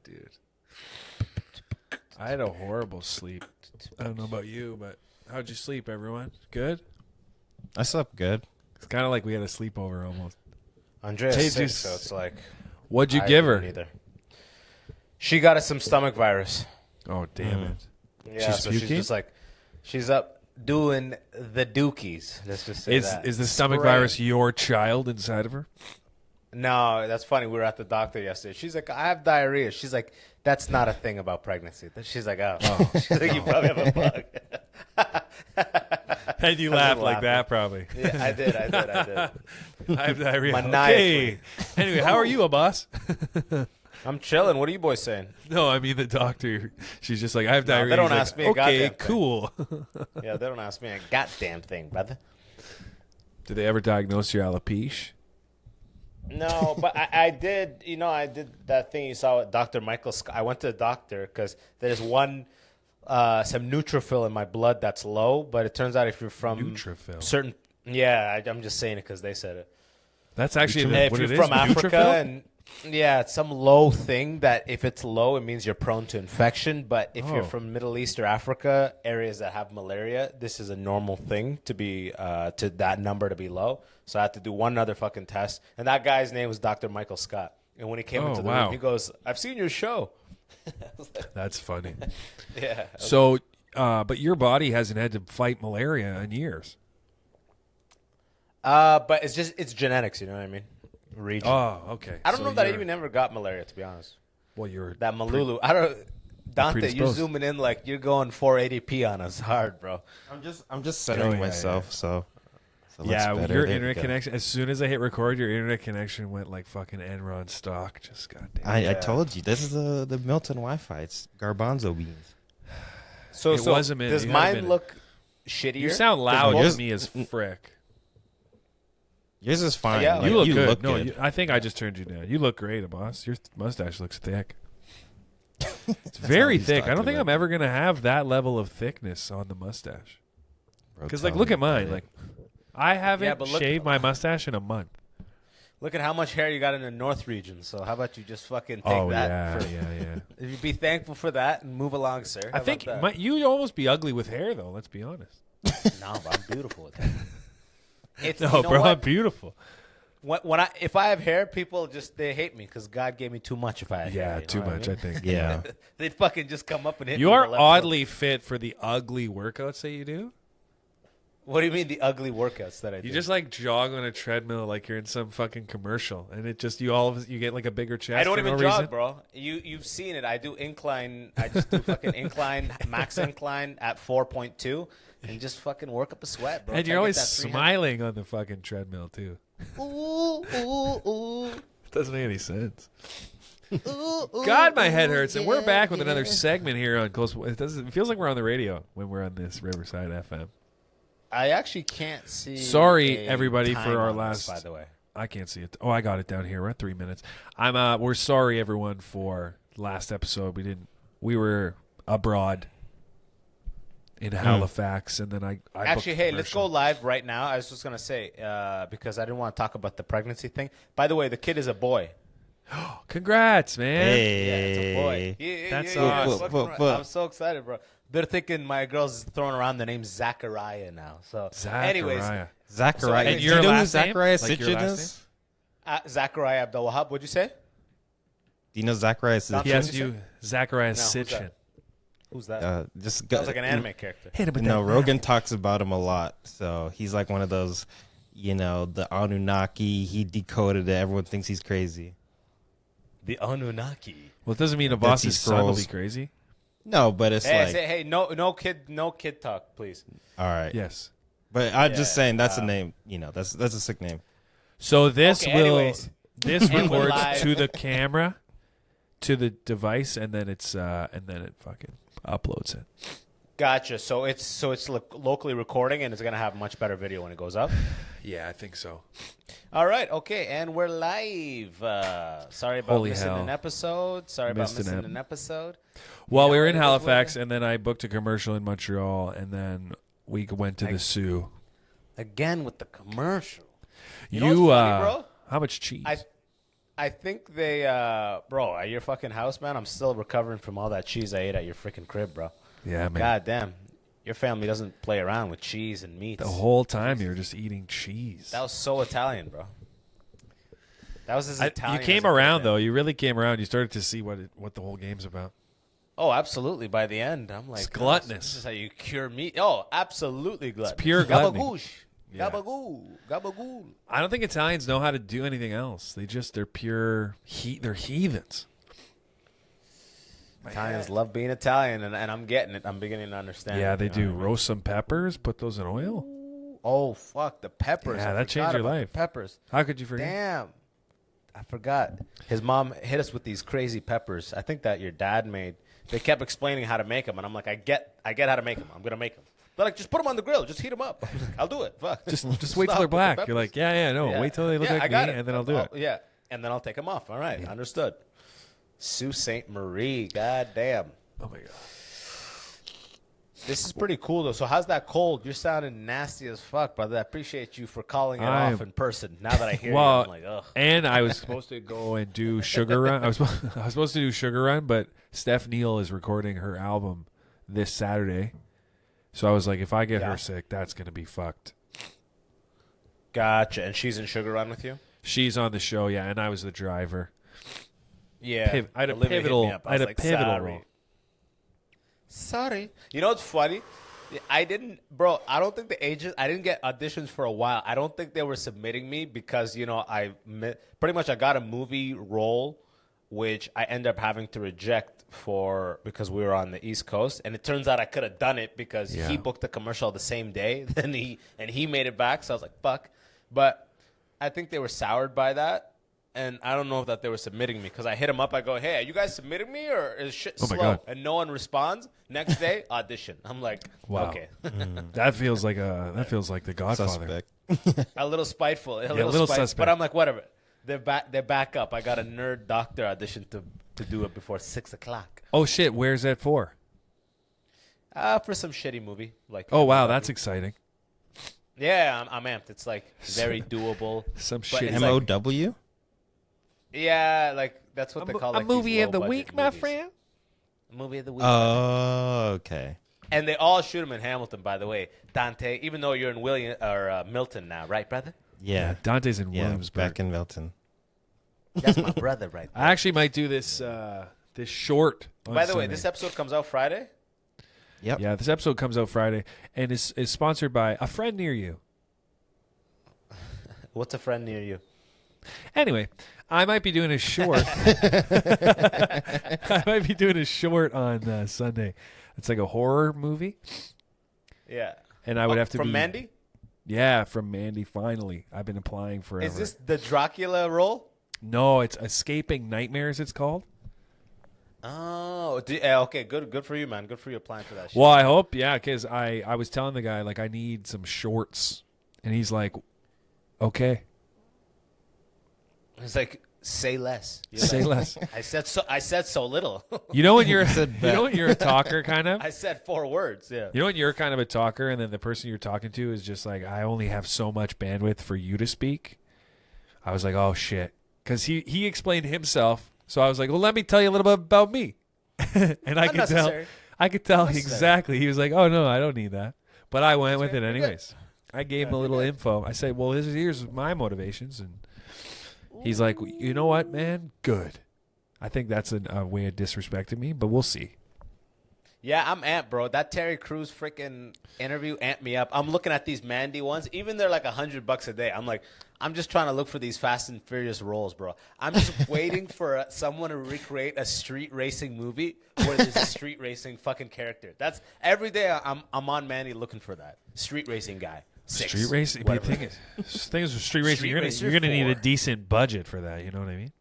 Dude. I had a horrible sleep. I don't know about you, but how'd you sleep, everyone? Good? I slept good. It's kind of like we had a sleepover almost. Andrea's sick, so it's like... What'd you give her? Either. She got us some stomach virus. Oh, damn it. Yeah, she's just like... She's up doing the dookies. Let's just say that. Is the stomach virus your child inside of her? No, that's funny. We were at the doctor yesterday. She's like, I have diarrhea. She's like, that's not a thing about pregnancy. She's like, oh. She's like, you probably have a bug. And you laughed like that, probably. Yeah, I did. I have diarrhea. Maniacally. Okay. Anyway, how are you, boss? I'm chilling. What are you boys saying? No, I mean the doctor. She's just like, I have diarrhea. They don't He's ask like, me a okay, goddamn cool. Yeah, they don't ask me a goddamn thing, brother. Did they ever diagnose your alopecia? No, but I did, I did that thing you saw with Dr. Michael Scott. I went to the doctor because there's some neutrophil in my blood that's low, but it turns out if you're from neutrophil. certain, I'm just saying it because they said it. That's actually if you're from Africa and it's some low thing that if it's low, it means you're prone to infection. But if you're from Middle East or Africa, areas that have malaria, this is a normal thing to be to that number to be low. So I had to do one other fucking test, and that guy's name was Dr. Michael Scott. And when he came into the room, he goes, "I've seen your show." That's funny. Yeah. So, but your body hasn't had to fight malaria in years. But it's genetics. You know what I mean? Region. Oh, okay. I don't know that I even ever got malaria, to be honest. Well, you're that Malulu. I don't. Dante, you're zooming in like you're going 480p on us hard, bro. I'm just centering myself, so yeah, better. your internet connection. As soon as I hit record, your internet connection went like fucking Enron stock. Just goddamn. I told you this is the Milton Wi-Fi. It's garbanzo beans. So does mine look shittier? You sound loud to me as frick. Yours is fine. Yeah, you look good. No, I think I just turned you down. You look great, boss. Your mustache looks thick. It's very thick. I don't think I'm ever gonna have that level of thickness on the mustache. Because look at mine. Like I haven't shaved my mustache in a month. Look at how much hair you got in the North region. So how about you just fucking take that? Yeah. You be thankful for that and move along, sir. I think you'd almost be ugly with hair, though. Let's be honest. No, but I'm beautiful with hair. I'm beautiful. If I have hair, people they hate me because God gave me too much. If I have hair, too much. I think. Yeah, they'd fucking just come up and hit me. You are oddly fit for the ugly workouts that you do. What do you mean the ugly workouts that I do? You just like jog on a treadmill like you're in some fucking commercial, and it just you get like a bigger chest. I don't even jog, reason. bro. You've seen it. I do incline. I just do fucking incline, max incline at 4.2, and just fucking work up a sweat, bro. And you're always smiling on the fucking treadmill too. Ooh, ooh, ooh. Doesn't make any sense. God, my head hurts, and we're back with another segment here on Close. It feels like we're on the radio when we're on this Riverside FM. I actually can't see. Sorry, everybody, for our last. By the way, I can't see it. Oh, I got it down here. We're at 3 minutes. We're sorry, everyone, for last episode. We were abroad in Halifax, and then I actually, hey, let's go live right now. I was just gonna say because I didn't want to talk about the pregnancy thing. By the way, the kid is a boy. Congrats, man! Hey, yeah, it's a boy. That's awesome. I'm so excited, bro. They're thinking my girl's throwing around the name Zachariah now. So, anyways, Zachariah. And your last name? Zachariah Sitchin is? Zachariah Abdul Wahab. What'd you say? Do you know Zachariah Sitchin? He asked you Zachariah Sitchin. Who's that? Sounds like an anime character. Rogan talks about him a lot. So he's like one of those, the Anunnaki. He decoded it. Everyone thinks he's crazy. The Anunnaki. Well, it doesn't mean a boss's son will be crazy. No, but it's no kid talk, please. All right. Yes. But I'm just saying that's a name. That's a sick name. So this records to the camera, to the device, and then it fucking uploads it. Gotcha. So it's locally recording, and it's gonna have much better video when it goes up. Yeah, I think so. All right. Okay, and we're live. Sorry about missing an episode. Well, we were in Halifax, and then I booked a commercial in Montreal, and then we went to the Sioux. Again with the commercial. You know what's funny, bro? How much cheese? I think they, bro, at your fucking house, man, I'm still recovering from all that cheese I ate at your freaking crib, bro. Yeah, man. God damn. Your family doesn't play around with cheese and meats. The whole time you were just eating cheese. That was so Italian, bro. That was as Italian. You came around, though. You really came around. You started to see what the whole game's about. Oh, absolutely. By the end, I'm like, it's gluttonous. This is how you cure meat. Oh, absolutely gluttonous. It's pure gluttony. Gabagoosh. Yeah. Gabagool. I don't think Italians know how to do anything else. They're pure they're heathens. Italians love being Italian, and I'm getting it. I'm beginning to understand. Yeah, they do. What I mean? Roast some peppers, put those in oil. Oh, fuck, the peppers. Yeah, I that changed forgot your about life. the peppers. How could you forget? Damn. I forgot. His mom hit us with these crazy peppers. I think that your dad made. They kept explaining how to make them, and I'm like, I get how to make them. I'm going to make them. They're like, just put them on the grill. Just heat them up. I'm like, I'll do it. Fuck. Just wait till they're black. You're like, no. Wait till they look like me, and then I'll do it. Yeah, and then I'll take them off. All right, understood. Sault Ste. Marie. God damn. Oh, my God. This is pretty cool, though. So how's that cold? You're sounding nasty as fuck, brother. I appreciate you for calling it off in person. Now that I hear you, I'm like, ugh. And I was supposed to go and do Sugar Run. I was supposed to do Sugar Run, but Steph Neal is recording her album this Saturday. So I was like, if I get her sick, that's going to be fucked. Gotcha. And she's in Sugar Run with you? She's on the show, yeah, and I was the driver. Yeah. I had a Olivia pivotal hit me up. I was like, pivotal role. Sorry. You know what's funny? I don't think the agent, I didn't get auditions for a while. I don't think they were submitting me because, I got a movie role, which I ended up having to reject because we were on the East Coast. And it turns out I could have done it because he booked the commercial the same day and he made it back. So I was like, fuck. But I think they were soured by that. And I don't know if that they were submitting me because I hit him up. I go, hey, are you guys submitting me or is shit slow? God. And no one responds. Next day, audition. I'm like, wow. Okay. That feels like the Godfather. Suspect. A little spiteful. A little spiteful. suspect. But I'm like, whatever. They're back up. I got a nerd doctor audition to do it before 6 o'clock. Oh shit! Where's that for? For some shitty movie. Oh wow, that's exciting. Yeah, I'm amped. It's like very doable. Some But shitty it's MOW? Yeah, like that's what they call a like movie of the low-budget week, my movies. friend. A movie of the week. Oh, okay. And they all shoot him in Hamilton, by the way. Dante, even though you're in Milton now, right, brother? Yeah. Dante's in Yeah, Williamsburg. back in Milton. That's my brother, right there. I actually might do this this short. On By the way, Sunday. this episode comes out Friday. Yep. Yeah, this episode comes out Friday and is sponsored by a friend near you. What's a friend near you? Anyway, I might be doing a short. I might be doing a short on Sunday. It's like a horror movie. Yeah. And I would have to from be Mandy? Yeah, from Mandy. Finally, I've been applying forever. Is this the Dracula role? No, it's Escaping Nightmares. It's called. Oh, okay. Good for you, man. Good for you applying for that shit. Well, I hope, yeah, because I was telling the guy like I need some shorts, and he's like, okay. It's like say less. You're Say like, less. I said so little. You know when you're a talker kind of. I said 4 words. Yeah. You know when you're kind of a talker, and then the person you're talking to is just like, I only have so much bandwidth for you to speak. I was like, oh shit, because he explained himself, so I was like, well, let me tell you a little bit about me, and I could tell exactly. He was like, oh no, I don't need that, but I went with it anyways. I gave him a little info. I said, well, here's my motivations, and he's like, you know what, man? Good. I think that's a way of disrespecting me, but we'll see. Yeah, I'm amped, bro. That Terry Crews freaking interview amped me up. I'm looking at these Mandy ones. Even they're like $100 a day. I'm like, I'm just trying to look for these Fast and Furious roles, bro. I'm just waiting for someone to recreate a street racing movie where there's a street racing fucking character. That's every day. I'm on Mandy looking for that street racing guy. 6, street racing. But the thing is, with street racing, you're gonna need a decent budget for that. You know what I mean?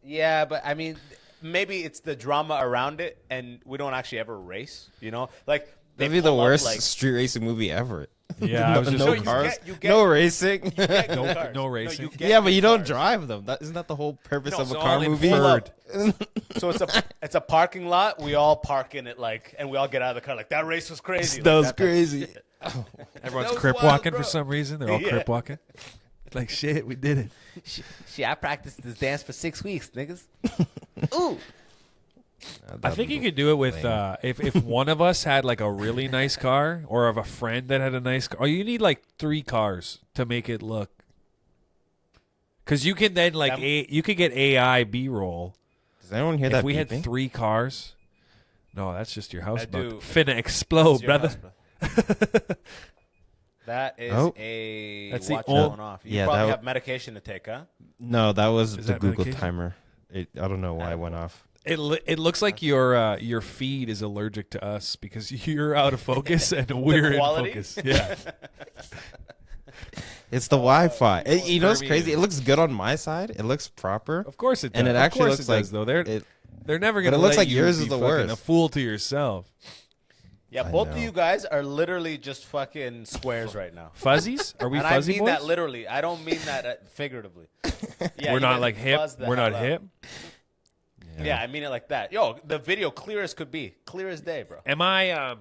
Yeah, but I mean, maybe it's the drama around it, and we don't actually ever race. You know, like maybe the worst street racing movie ever. Yeah, I was just no cars, no racing, no racing. Yeah, but you don't drive them. Isn't that the whole purpose of a car movie? So it's a parking lot. We all park in it, and we all get out of the car. Like that race was crazy. That was crazy. Everyone's crip walking for some reason. They're all crip walking. Like shit, we did it. Shit, I practiced this dance for 6 weeks, niggas. Ooh. I think you could do it with if one of us had like a really nice car, or of a friend that had a nice car. Oh, you need like 3 cars to make it look. Because you can then like you could get AI B-roll. Does anyone hear that? If we beeping? had 3 cars, no, that's just your house I bug. do. Finna explode, brother. That is That's the watch old- going off. You Yeah, probably that have medication to take, huh? No, that was Is the that Google medication? timer. I don't know why it went off. It looks like your feed is allergic to us because you're out of focus and we're in quality? focus. Yeah. It's the Wi-Fi. You know what's Kirby crazy? is- It looks good on my side. It looks proper. Of course it does. And it Of actually course looks it does, like though. They're never going to it looks let like you yours be is the fucking worst. a fool to yourself. Yeah, I both know. of you guys are literally just fucking squares right now. Fuzzies? Are we And fuzzy I mean boys? that literally. I don't mean that figuratively. Yeah, We're you not guys like hip. fuzz the We're not hell out. hip. Yeah, I mean it like that. Yo, the video clear as could be. Clear as day, bro. Am I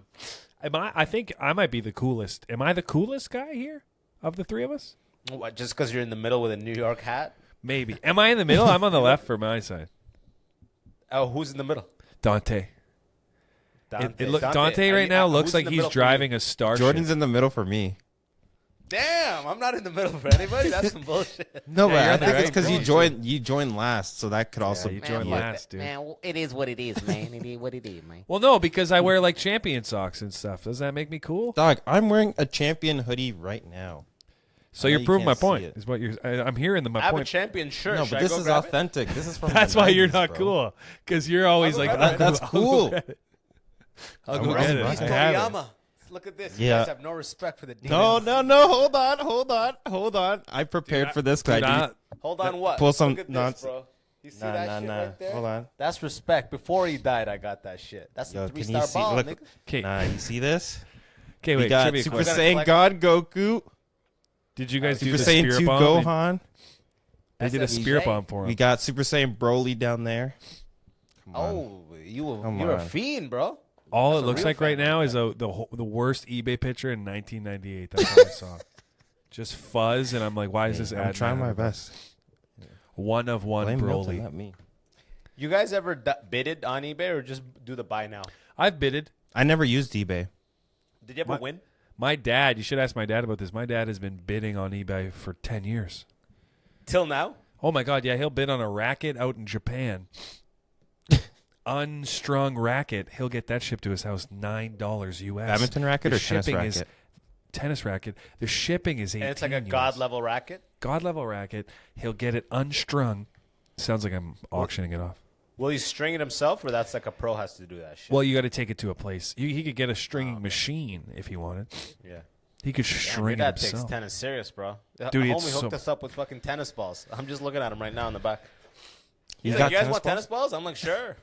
I think I might be the coolest. Am I the coolest guy here of the 3 of us? What, just because you're in the middle with a New York hat? Maybe. Am I in the middle? I'm on the left for my side. Oh, who's in the middle? Dante. Dante I right mean, now who's looks in like the he's middle for you? driving a Starship. Jordan's in the middle for me. Damn, I'm not in the middle for anybody. That's some bullshit. No, Yeah, but you're I on the think it's right because road. you joined last, so that could also you be joined it. last, dude. Man, it is what it is, man. It is what it is, man. Well, no, because I wear like champion socks and stuff. Does that make me cool? Dog, I'm wearing a champion hoodie right now. So I know you're you proving my can't see point. it. Is what you're? I'm hearing my I have a point. champion shirt. No, Should but I this go is grab it? authentic. This is from. That's the why you're 90s, not bro. cool. Because you're always I'll like, go grab it. That's I'll cool. go get it. I'll I'm go right. get it. Right. I have it. Toriyama. Look at this. You Yeah. guys have no respect for the demons. No. Hold on. I prepared Dude, for this do guy. not- Hold on, what? Pull some Look at this, nonsense. bro. You see that shit right there? Hold on. That's respect. Before he died, I got that shit. That's Yo, a can you 3-star see? ball, Look, nigga. Okay, nah, you see this? okay, We wait. got trivia Super question. Saiyan Saiyan God Goku, Did you guys do Super the Saiyan spirit 2 bomb? Gohan. They did a SSJ. spirit bomb for him. We got Super Saiyan Broly down there. Come on. Oh, Come you're a on. fiend, bro. All That's it a looks real like right fan now right is the worst eBay picture in 1998. That's all I saw. Just fuzz, and I'm like, why is this ad? I'm trying my $900? best. One of one Blame Milton, Broly. not me. You guys ever bidded on eBay or just do the buy now? I've bidded. I never used eBay. Did you ever win? My dad, you should ask my dad about this. My dad has been bidding on eBay for 10 years. Till now? Oh my God, yeah, he'll bid on a racket out in Japan. Unstrung racket, he'll get that shipped to his house $9 US. Badminton racket The or tennis shipping is racket? tennis racket. The shipping is 18 And it's like a US. god level racket? God level racket. He'll get it unstrung. Sounds like I'm auctioning it off. Will he string it himself or that's like a pro has to do that shit? Well, you got to take it to a place. He could get a stringing machine if he wanted. yeah. He could Damn, your string it dad takes himself. tennis serious, bro. Dude, Homie it's hooked so- us up with fucking tennis balls. I'm just looking at him right now in the back. You He's got like, you guys tennis want balls? tennis balls? I'm like, sure.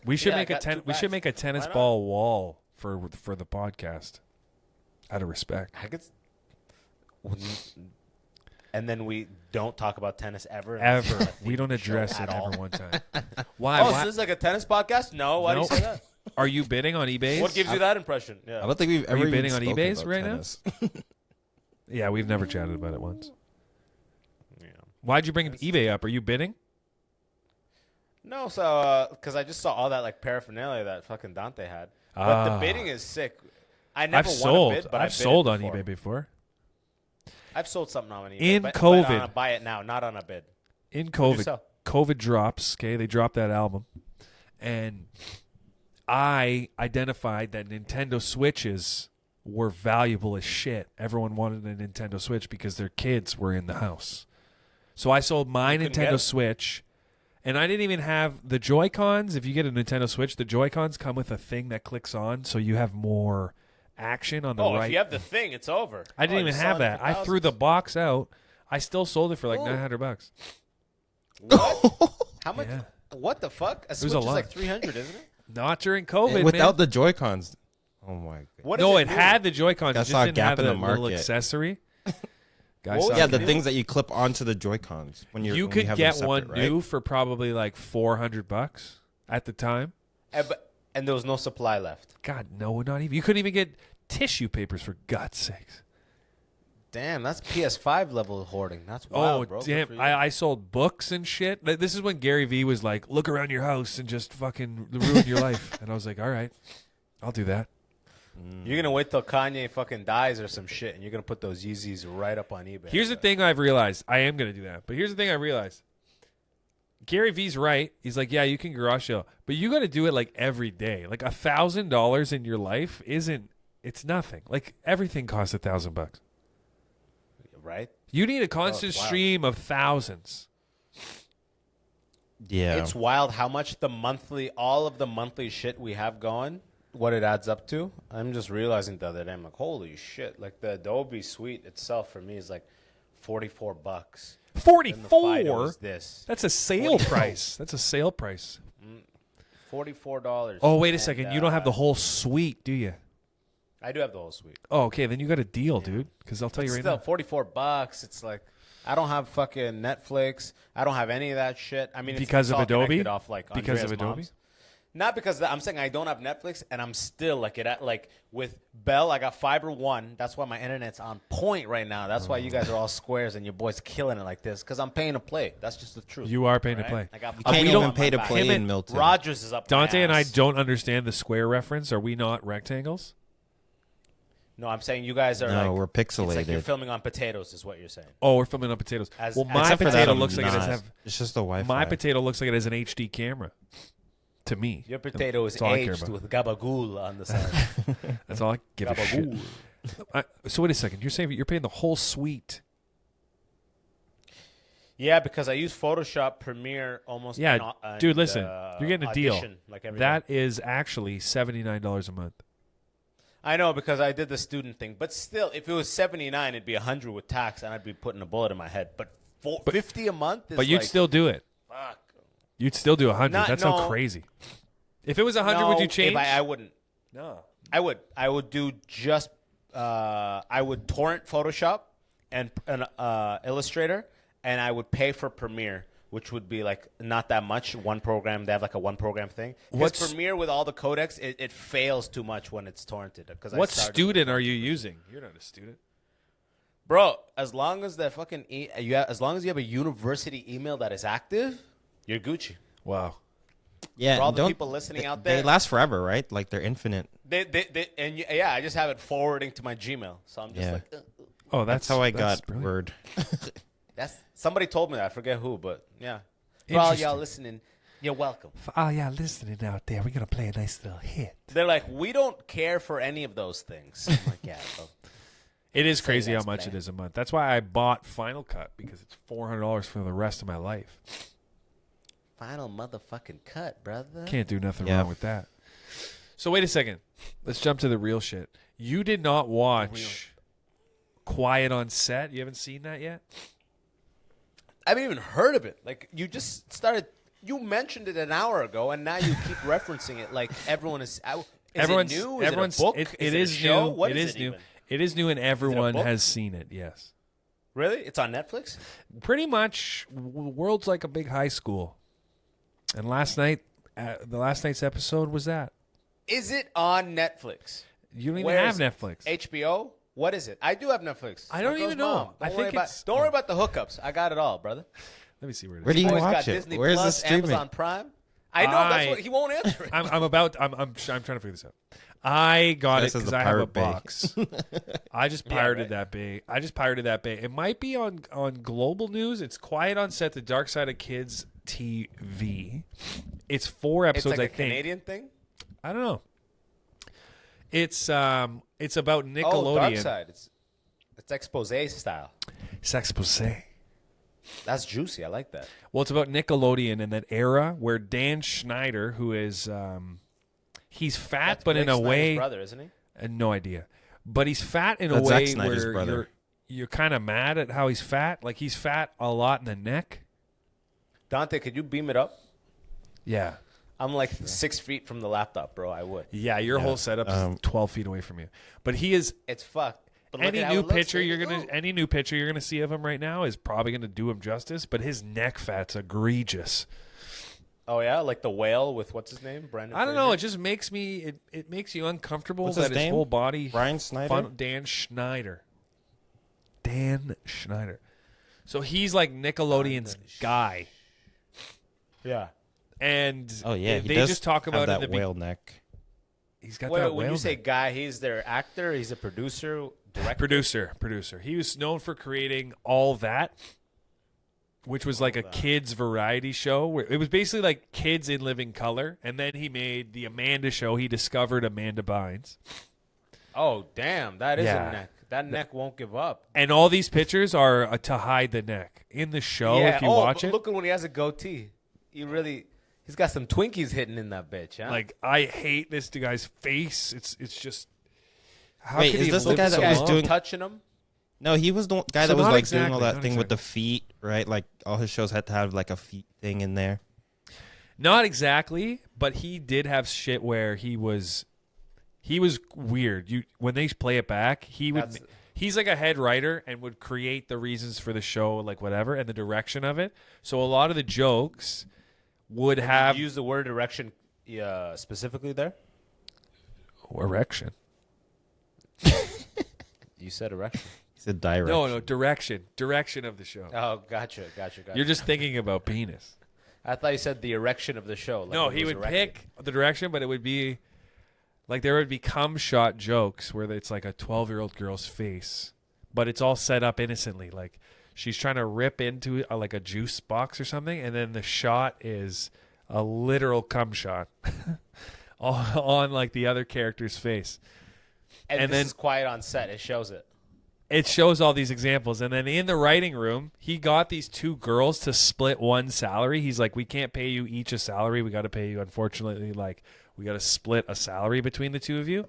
We should Yeah, I make a got 2 we should bags. make a tennis Why not? ball wall for the podcast. Out of respect. I could. And then we don't talk about tennis ever. Ever. We don't address show it at all. ever one time. Why? Oh, Why- so this is like a tennis podcast? No, why do Nope. you say that? Are you bidding on eBay? What gives you that impression? I Yeah. don't think we've Are ever you even bidding on spoken eBay's about right now? tennis. Yeah, we've never chatted about it once. Yeah. Why'd you bring eBay up? Are you bidding? No, so because I just saw all that like paraphernalia that fucking Dante had. But the Ah. bidding is sick. I never I've won sold. a bid, but I've I've sold on before. eBay before. I've sold something on eBay. In but COVID. on a buy it now, not on a bid. In What'd you COVID, sell? COVID drops. Okay, they dropped that album, and I identified that Nintendo Switches were valuable as shit. Everyone wanted a Nintendo Switch because their kids were in the house. So I sold my You couldn't get Nintendo it? Switch, and I didn't even have the Joy-Cons. If you get a Nintendo Switch, the Joy-Cons come with a thing that clicks on, so you have more action on the Oh, right. if you have the thing, it's over. I didn't Oh, even you're have selling it that. for I threw the thousands. box out. I still sold it for like Ooh. $900. What? How much? Yeah. What the fuck? A Switch a is lot. like 300, isn't it? Not during COVID, Without man. the Joy Cons. Oh my god. What is No, it new? had the Joy-Cons. It I just saw a didn't gap have in the the little market. accessory. Guys, What was saw Yeah, it. the new? things that you clip onto the Joy Cons when you when could have get them one separate, new right? for probably like $400 at the time. And there was no supply left. God, no, not even. You couldn't even get tissue papers for God's sakes. Damn, that's PS5 level hoarding. That's wild, bro. Damn. I sold books and shit. This is when Gary Vee was like, look around your house and just fucking ruin your life. And I was like, all right, I'll do that. You're going to wait till Kanye fucking dies or some shit, and you're going to put those Yeezys right up on eBay. Here's the thing I've realized. I am going to do that. But here's the thing I realized. Gary Vee's right. He's like, yeah, you can garage sale. But you got to do it like every day. Like $1,000 in your life it's nothing. Like everything costs $1,000. Right? You need a constant stream of thousands. Yeah. It's wild how much all of the monthly shit we have going, what it adds up to. I'm just realizing the other day, I'm like, holy shit. Like the Adobe suite itself for me is like $44. 44? This. That's a sale price. That's a sale price. $44. Oh, wait a second. You don't have the whole suite, do you? I do have the whole suite. Oh, okay. Then you got a deal, dude. Because I'll tell you right now. Still, $44. It's like I don't have fucking Netflix. I don't have any of that shit. I mean, because of Adobe. Off, like, because Andrea's of Adobe. mom's. Not because I'm saying I don't have Netflix, and I'm still like with Bell. I got Fiber One. That's why my internet's on point right now. That's why you guys are all squares and your boys killing it like this. Because I'm paying to play. That's just the truth. You are paying to play. I got you can't even pay to play in Milton. Rogers is up. Dante my and I ass. don't understand the square reference. Are we not rectangles? No, I'm saying you guys are. No, like, we're pixelated. It's like you're filming on potatoes, is what you're saying. Oh, we're filming on potatoes. Well, my Except for that, potato I'm looks like it not. has. It's just the Wi-Fi. My potato looks like it has an HD camera. To me, Your potato is That's all I care aged about. with gabagool on the side. That's all I give a shit. So wait a second. You're saying you're paying the whole suite? Yeah, because I use Photoshop, Premiere, almost. Yeah, dude. Listen, you're getting a deal. Audition, like every That day. is actually $79 a month. I know because I did the student thing, but still, if it was $79, it'd be $100 with tax, and I'd be putting a bullet in my head. But $50 a month. Is But you'd like, still do it. fuck. You'd still do 100. That's how no. crazy. If it was 100, No, would you change? I wouldn't. No. I would. I would do just. I would torrent Photoshop and Illustrator, and I would pay for Premiere, which would be like not that much. One program. They have like a one program thing. Because Premiere with all the codecs, it fails too much when it's torrented. What student are you using? You're not a student. Bro, as long as the fucking as long as you have a university email that is active, you're Gucci. Wow. Yeah, For all the people listening out there, they last forever, right? Like they're infinite. I just have it forwarding to my Gmail, so I'm just like. Oh, That's how I got brilliant. Word. That's somebody told me that. I forget who, but yeah. For all y'all listening, you're welcome. For all y'all listening out there, we're gonna play a nice little hit. They're like, we don't care for any of those things. I'm like, yeah. Bro. It is crazy how less, much man. it is a month. That's why I bought Final Cut because it's $400 for the rest of my life. Final motherfucking cut, brother. Can't do nothing Yeah. wrong with that. So wait a second. Let's jump to the real shit. You did not watch Quiet on Set. You haven't seen that yet? I haven't even heard of it. Like, you just started. You mentioned it an hour ago, and now you keep referencing it like everyone is. Everyone's it new? Is everyone's it a book? it is is it a show? new. What It is is it new. even? It is new, and everyone book? has seen it. Yes, Really? It's on Netflix? pretty much. World's like a big high school, and the last night's episode was that. Is it on Netflix? You don't even Where have is it? Netflix. HBO? What is it? I do have Netflix. I don't My girl's even know. mom. I Don't think worry about, it's- don't worry about the hookups. I got it all, brother. Let me see where it is. Where do you Boy's got watch it? Disney Where's the Plus, streaming? Amazon Prime. I know that's what he won't answer it. I'm trying to figure this out. I got it This is because the I have a Pirate Bay. box. I just pirated right. that bay. It might be on Global News. It's Quiet on Set, The Dark Side of Kids TV. It's 4 It's episodes, like a I think. Canadian thing. I don't know. It's about Nickelodeon. Oh, Dark Side. It's expose style. Sexposé. That's juicy. I like that. Well, it's about Nickelodeon in that era where Dan Schneider, who is he's fat, That's but in Blake a Snyder's way, brother, isn't he? no idea. But he's fat in That's a Zack way Snyder's where brother. you're kind of mad at how he's fat. Like he's fat a lot in the neck. Dante, could you beam it up? Yeah. I'm like 6 feet from the laptop, bro. I would. Yeah, your whole setup is 12 feet away from you. But he is It's fucked. But look any at how new it looks. picture There you're you gonna go. any new picture you're gonna see of him right now is probably gonna do him justice. But his neck fat's egregious. Oh yeah, like the whale with what's his name, Brandon. I don't know. It Fraser? just makes me it makes you uncomfortable What's that his his name? whole body. Brian Snyder? Dan Schneider. Dan Schneider. So he's like Nickelodeon's guy. Yeah. And he they does just talk about have in that whale neck. He's got Wait, that when whale you say neck. guy, he's their actor. He's a producer, director. Producer. He was known for creating All That, which was like a kids variety show where it was basically like kids in living color. And then he made the Amanda Show. He discovered Amanda Bynes. Oh, damn. That is Yeah. a neck. That neck won't give up. And all these pictures are to hide the neck in the show. Yeah. If you watch it, Look at when he has a goatee. He's got some Twinkies hidden in that bitch, huh? like I hate this guy's face. It's just. How Wait, could is he this the live guy so that was long? doing- touching him? No, he was the guy So that was not like doing all exactly, that not thing with the exactly. feet, right? Like all his shows had to have like a feet thing in there. Not exactly, but he did have shit where he was weird. When they play it back, he's like a head writer and would create the reasons for the show, like whatever, and the direction of it. So a lot of the jokes would have Use the word erection specifically there? erection. You said erection. He said direct. No, direction of the show. Oh, gotcha. You're just thinking about penis. I thought you said the erection of the show. Like No, it he was would erected. pick the direction, but it would be like there would be cum shot jokes where it's like a 12-year-old girl's face, but it's all set up innocently. Like she's trying to rip into like a juice box or something, and then the shot is a literal cum shot on like the other character's face. And and this then- is quiet on set. It shows it. It shows all these examples. And then in the writing room, he got these two girls to split one salary. He's like, we can't pay you each a salary. We got to pay you, unfortunately, like, we got to split a salary between the two of you.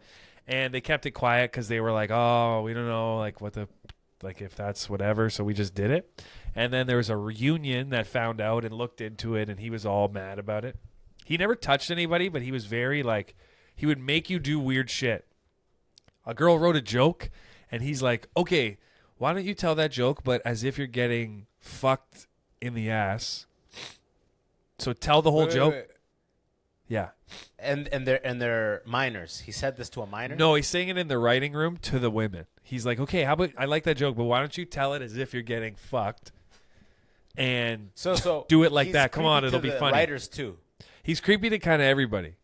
And they kept it quiet because they were like, oh, we don't know, like, if that's whatever. So we just did it. And then there was a reunion that found out and looked into it, and he was all mad about it. He never touched anybody, but he was very, like, he would make you do weird shit. A girl wrote a joke. And he's like, okay, why don't you tell that joke, but as if you're getting fucked in the ass. So tell the whole joke. Wait. Yeah. And they're minors. He said this to a minor? No, he's saying it in the writing room to the women. He's like, okay, how about I like that joke, but why don't you tell it as if you're getting fucked? And So do it like he's that. Come on, creepy it'll to be the funny. Writers too. He's creepy to kind of everybody.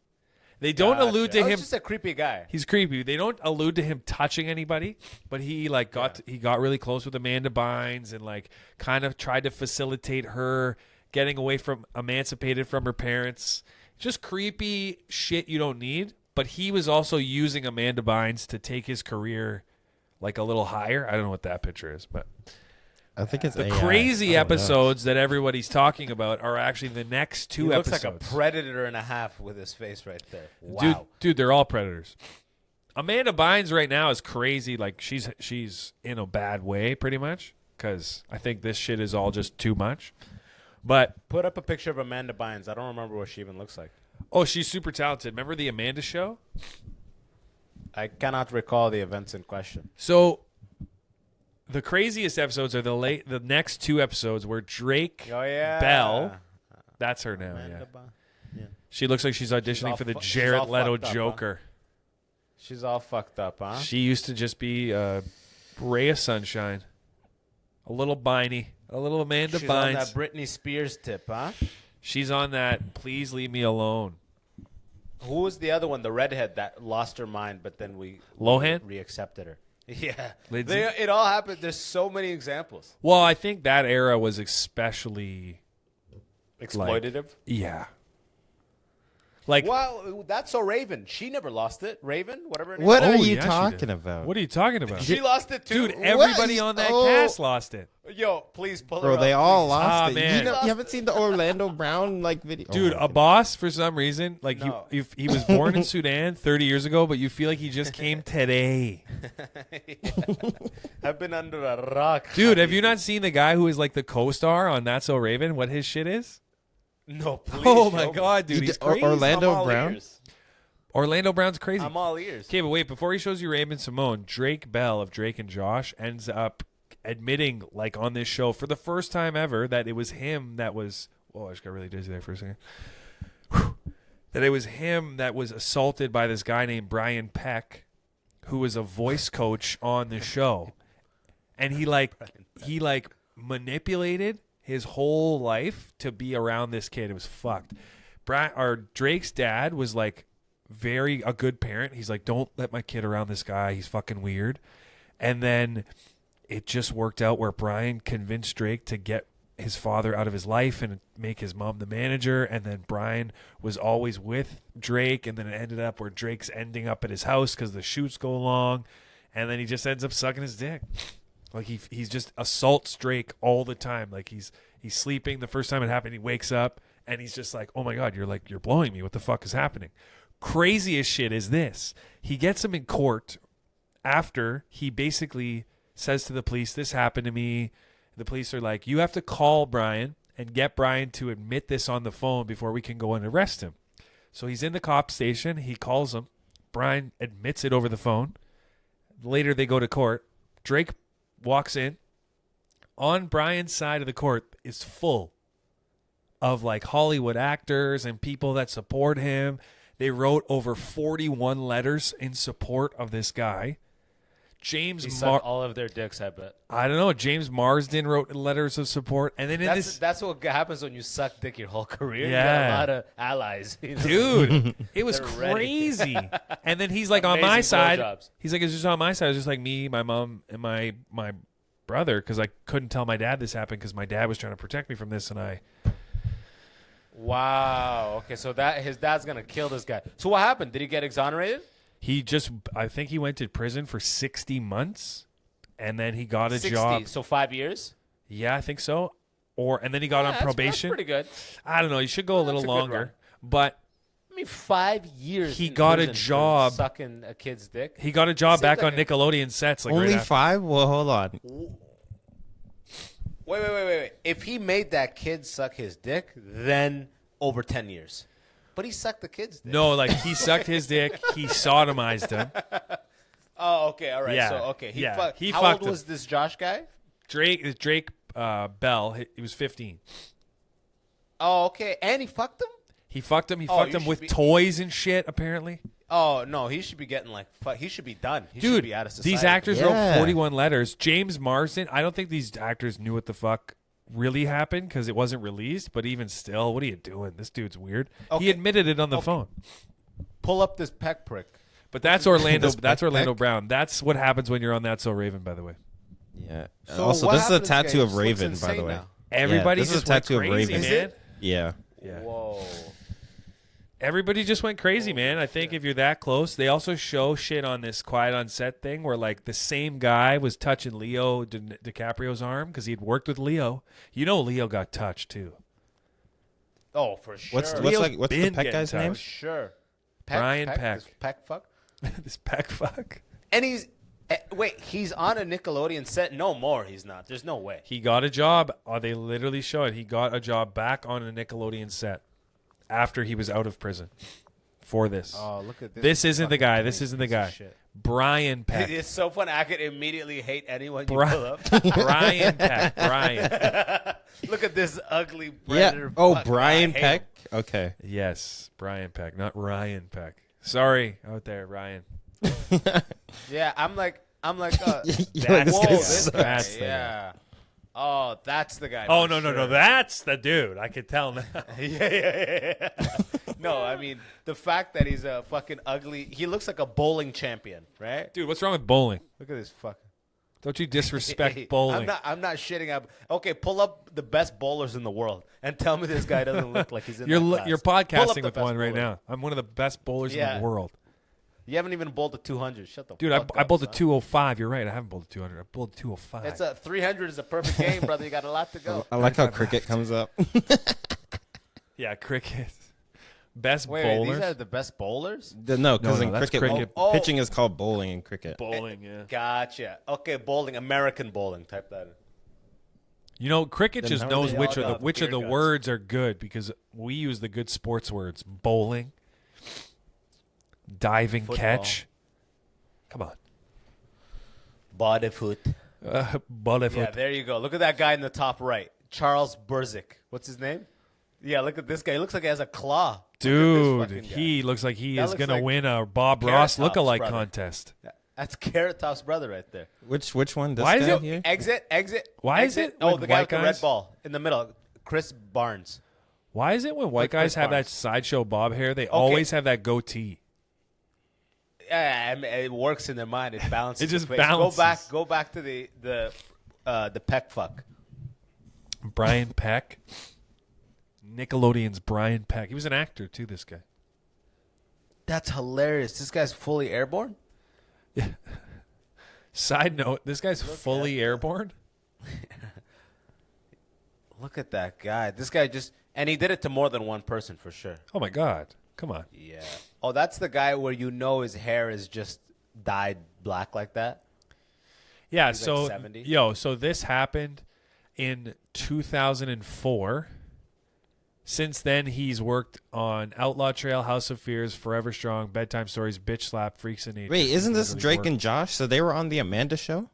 They don't allude to Gotcha. him. He's just a creepy guy. He's creepy. They don't allude to him touching anybody, but he like got really close with Amanda Bynes and like kind of tried to facilitate her getting away from emancipated from her parents. Just creepy shit you don't need. But he was also using Amanda Bynes to take his career like a little higher. I don't know what that picture is, but I think it's the AI. crazy I don't know. episodes that everybody's talking about are actually the next two He looks episodes. like a predator and a half with his face right there. Wow. Dude, they're all predators. Amanda Bynes right now is crazy. Like she's in a bad way, pretty much, because I think this shit is all just too much. But Put up a picture of Amanda Bynes. I don't remember what she even looks like. she's super talented. Remember the Amanda Show? I cannot recall the events in question. So the craziest episodes are the next two episodes where Drake Oh yeah, Bell, that's her now. Amanda Yeah, Bynes. she looks like she's auditioning all for the fu- she's Jared all Leto fucked up, huh? Joker. She's all fucked up, huh? She used to just be a ray of sunshine, a little Biney, a little Amanda She's on Bynes. that Britney Spears tip, huh? She's on that. Please leave me alone. Who was the other one? The redhead that lost her mind, but then we Lohan? reaccepted her. Yeah, Lindsay? it all happened. There's so many examples. Well, I think that era was especially Exploitative. yeah. Like Well, that's so Raven. She never lost it. Raven, whatever her name What Oh, are you yeah, she talking did. about? What are you talking about? is. She lost it too. Dude, everybody on that cast lost it. Yo, please pull her Bro, up, they all please. lost it. man. You haven't seen the Orlando Brown like video, Dude, Oh my a boss for some reason, like No. he was born in Sudan 30 years ago, but you feel like he just came today. I've been under a rock. Dude, have you not seen the guy who is like the co-star on That's So Raven? What his shit is? No, please. Oh my show me. god, dude, He he's did- Or- crazy. Orlando I'm all Brown? ears. Orlando Brown's crazy. I'm all ears. Okay, but wait, before he shows you Raven Simone, Drake Bell of Drake and Josh ends up admitting, like on this show for the first time ever, that it was him that was. Whoa, I just got really dizzy there for a second. Whew. That it was him that was assaulted by this guy named Brian Peck, who was a voice coach on the show. and he manipulated his whole life to be around this kid. It was fucked. Drake's dad was like a good parent. He's like, don't let my kid around this guy. He's fucking weird. And then it just worked out where Brian convinced Drake to get his father out of his life and make his mom the manager. And then Brian was always with Drake. And then it ended up where Drake's ending up at his house because the shoots go long. And then he just ends up sucking his dick. Like he's just assaults Drake all the time. Like he's sleeping. The first time it happened, he wakes up and he's just like, oh my God, you're blowing me. What the fuck is happening? Craziest shit is this. He gets him in court after he basically says to the police, this happened to me. The police are like, you have to call Brian and get Brian to admit this on the phone before we can go and arrest him. So he's in the cop station. He calls him. Brian admits it over the phone. Later they go to court. Drake walks in. On Brian's side of the court is full of like Hollywood actors and people that support him. They wrote over 41 letters in support of this guy. He sucked all of their dicks, I bet. I don't know. James Marsden wrote letters of support, and then that's what happens when you suck dick your whole career. Yeah. You got a lot of allies, dude. It was crazy. And then he's like, on my side. He's like, it's just on my side. It's just like me, my mom, and my brother, because I couldn't tell my dad this happened because my dad was trying to protect me from this, and I. Wow. Okay, so his dad's gonna kill this guy. So what happened? Did he get exonerated? I think he went to prison for 60 months, and then he got a 60, job. So 5 years? Yeah, I think so. And then he got on probation. That's pretty good. I don't know. You should go a little longer. But I mean, 5 years. He got a job sucking a kid's dick. He got a job back on Nickelodeon sets. Like only 5? Well, hold on. Wait. If he made that kid suck his dick, then over 10 years. But he sucked the kid's dick. No, like he sucked his dick. He sodomized him. Oh, okay. All right. Yeah. So, okay. How old was this Josh guy? Drake Bell. He was 15. Oh, okay. And he fucked him? He fucked him. He fucked him with toys and shit, apparently. Oh, no. He should be getting he should be done. He should be out of society. These actors wrote 41 letters. James Marsden, I don't think these actors knew what the fuck really happened because it wasn't released, but even still, what are you doing? This dude's weird. Okay. He admitted it on the phone. Pull up this peck prick. But that's Orlando. That's Orlando Brown. That's what happens when you're on That's So Raven, by the way. Yeah. So also, this is a tattoo of Raven, by the way. Everybody this just is a tattoo went crazy, of Raven. man. Yeah. Whoa. Everybody just went crazy, man. I think if you're that close, they also show shit on this Quiet on Set thing where like the same guy was touching Leo DiCaprio's arm because he'd worked with Leo. You know, Leo got touched too. Oh, for sure. What's the Peck guy's name? For sure. Brian Peck. This Peck fuck. This Peck fuck. And he's on a Nickelodeon set. No more. He's not. There's no way. He got a job. They literally show it. He got a job back on a Nickelodeon set after he was out of prison for this. Oh, look at this. This isn't the guy. This isn't the guy. Brian Peck. It's so fun. I could immediately hate anyone you pull up. Brian Peck. Brian. Look at this ugly predator. Yeah. Oh, Brian Peck? Okay. Yes, Brian Peck, not Ryan Peck. Sorry out there, Ryan. Yeah, I'm like, this guy. The Yeah. Oh, that's the guy. Oh, no. That's the dude. I could tell now. Yeah. No, I mean, the fact that he's a fucking ugly... He looks like a bowling champion, right? Dude, what's wrong with bowling? Look at this fucking... Don't you disrespect bowling. I'm not shitting up. Okay, pull up the best bowlers in the world and tell me this guy doesn't look like he's in that class. You're podcasting with one right now. I'm one of the best bowlers in the world. You haven't even bowled a 200. Shut the fuck up. Dude, I bowled a 205. You're right. I haven't bowled a 200. I bowled a 205. It's a 300 is a perfect game, brother. You got a lot to go. I like how cricket comes up. Yeah, cricket. Best Wait, bowlers. These are the best bowlers? No, because in that's cricket, pitching is called bowling in cricket. Bowling, yeah. Gotcha. Okay, bowling. American bowling. Type that in. You know, cricket Then just how knows are they which all are got which of the beer guts? words are good because we use the good sports words. Bowling, diving, Football. catch. Come on. Bodyfoot. Bodyfoot. Yeah, there you go. Look at that guy in the top right. Charles Burzik. What's his name? Yeah, look at this guy. He looks like he has a claw. Dude, he looks like he That is looks going to like win a Bob Carrot Ross Tops, lookalike brother. contest. That's Carrot Top's brother right there. Which one? This Why is guy it- here? Exit. Why is exit. it Oh, when the guy white with the guys- red ball in the middle. Chris Barnes. Why is it when white Chris guys have that Barnes. sideshow bob hair, they always have that goatee? Yeah, I mean, it works in their mind. It balances. It just the face. balances. Go back to the peck fuck. Brian Peck. Nickelodeon's Brian Peck. He was an actor, too, this guy. That's hilarious. This guy's fully airborne. Side note, this guy's fully airborne. Look at that guy. This guy and he did it to more than one person for sure. Oh, my God. Come on. Yeah. Oh, that's the guy where his hair is just dyed black like that. Yeah, He's so like 70. so this happened in 2004. Since then, he's worked on Outlaw Trail, House of Fears, Forever Strong, Bedtime Stories, Bitch Slap, Freaks and Nature. Wait, isn't this Literally Drake worked. and Josh? So they were on the Amanda show?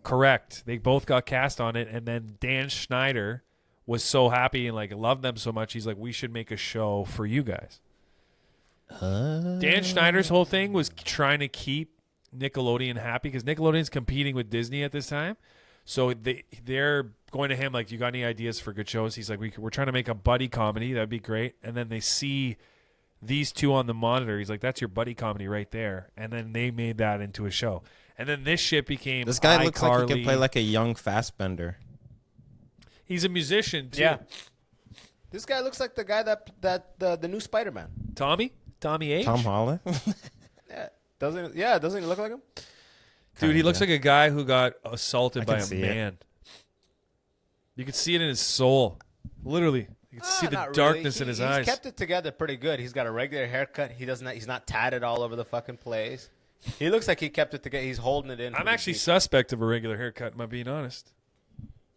Correct. They both got cast on it, and then Dan Schneider was so happy and loved them so much, he's like, we should make a show for you guys. Dan Schneider's whole thing was trying to keep Nickelodeon happy because Nickelodeon's competing with Disney at this time. So they're going to him like, you got any ideas for good shows? He's like, we're trying to make a buddy comedy. That'd be great. And then they see these two on the monitor. He's like, that's your buddy comedy right there. And then they made that into a show. And then this shit became This guy looks like he iCarly. can play like a young Fassbender. He's a musician too. Yeah. This guy looks like the guy that the new Spider-Man. Tommy H. Tom Holland? Yeah. Doesn't he look like him? Dude, he looks like a guy who got assaulted by can a see it. man. You can see it in his soul. Literally. You can see the Not darkness really. in his He's eyes. kept it together pretty good. He's got a regular haircut. He's not tatted all over the fucking place. He looks like he kept it together. He's holding it in. I'm pretty actually deep. suspect of a regular haircut, am I being honest?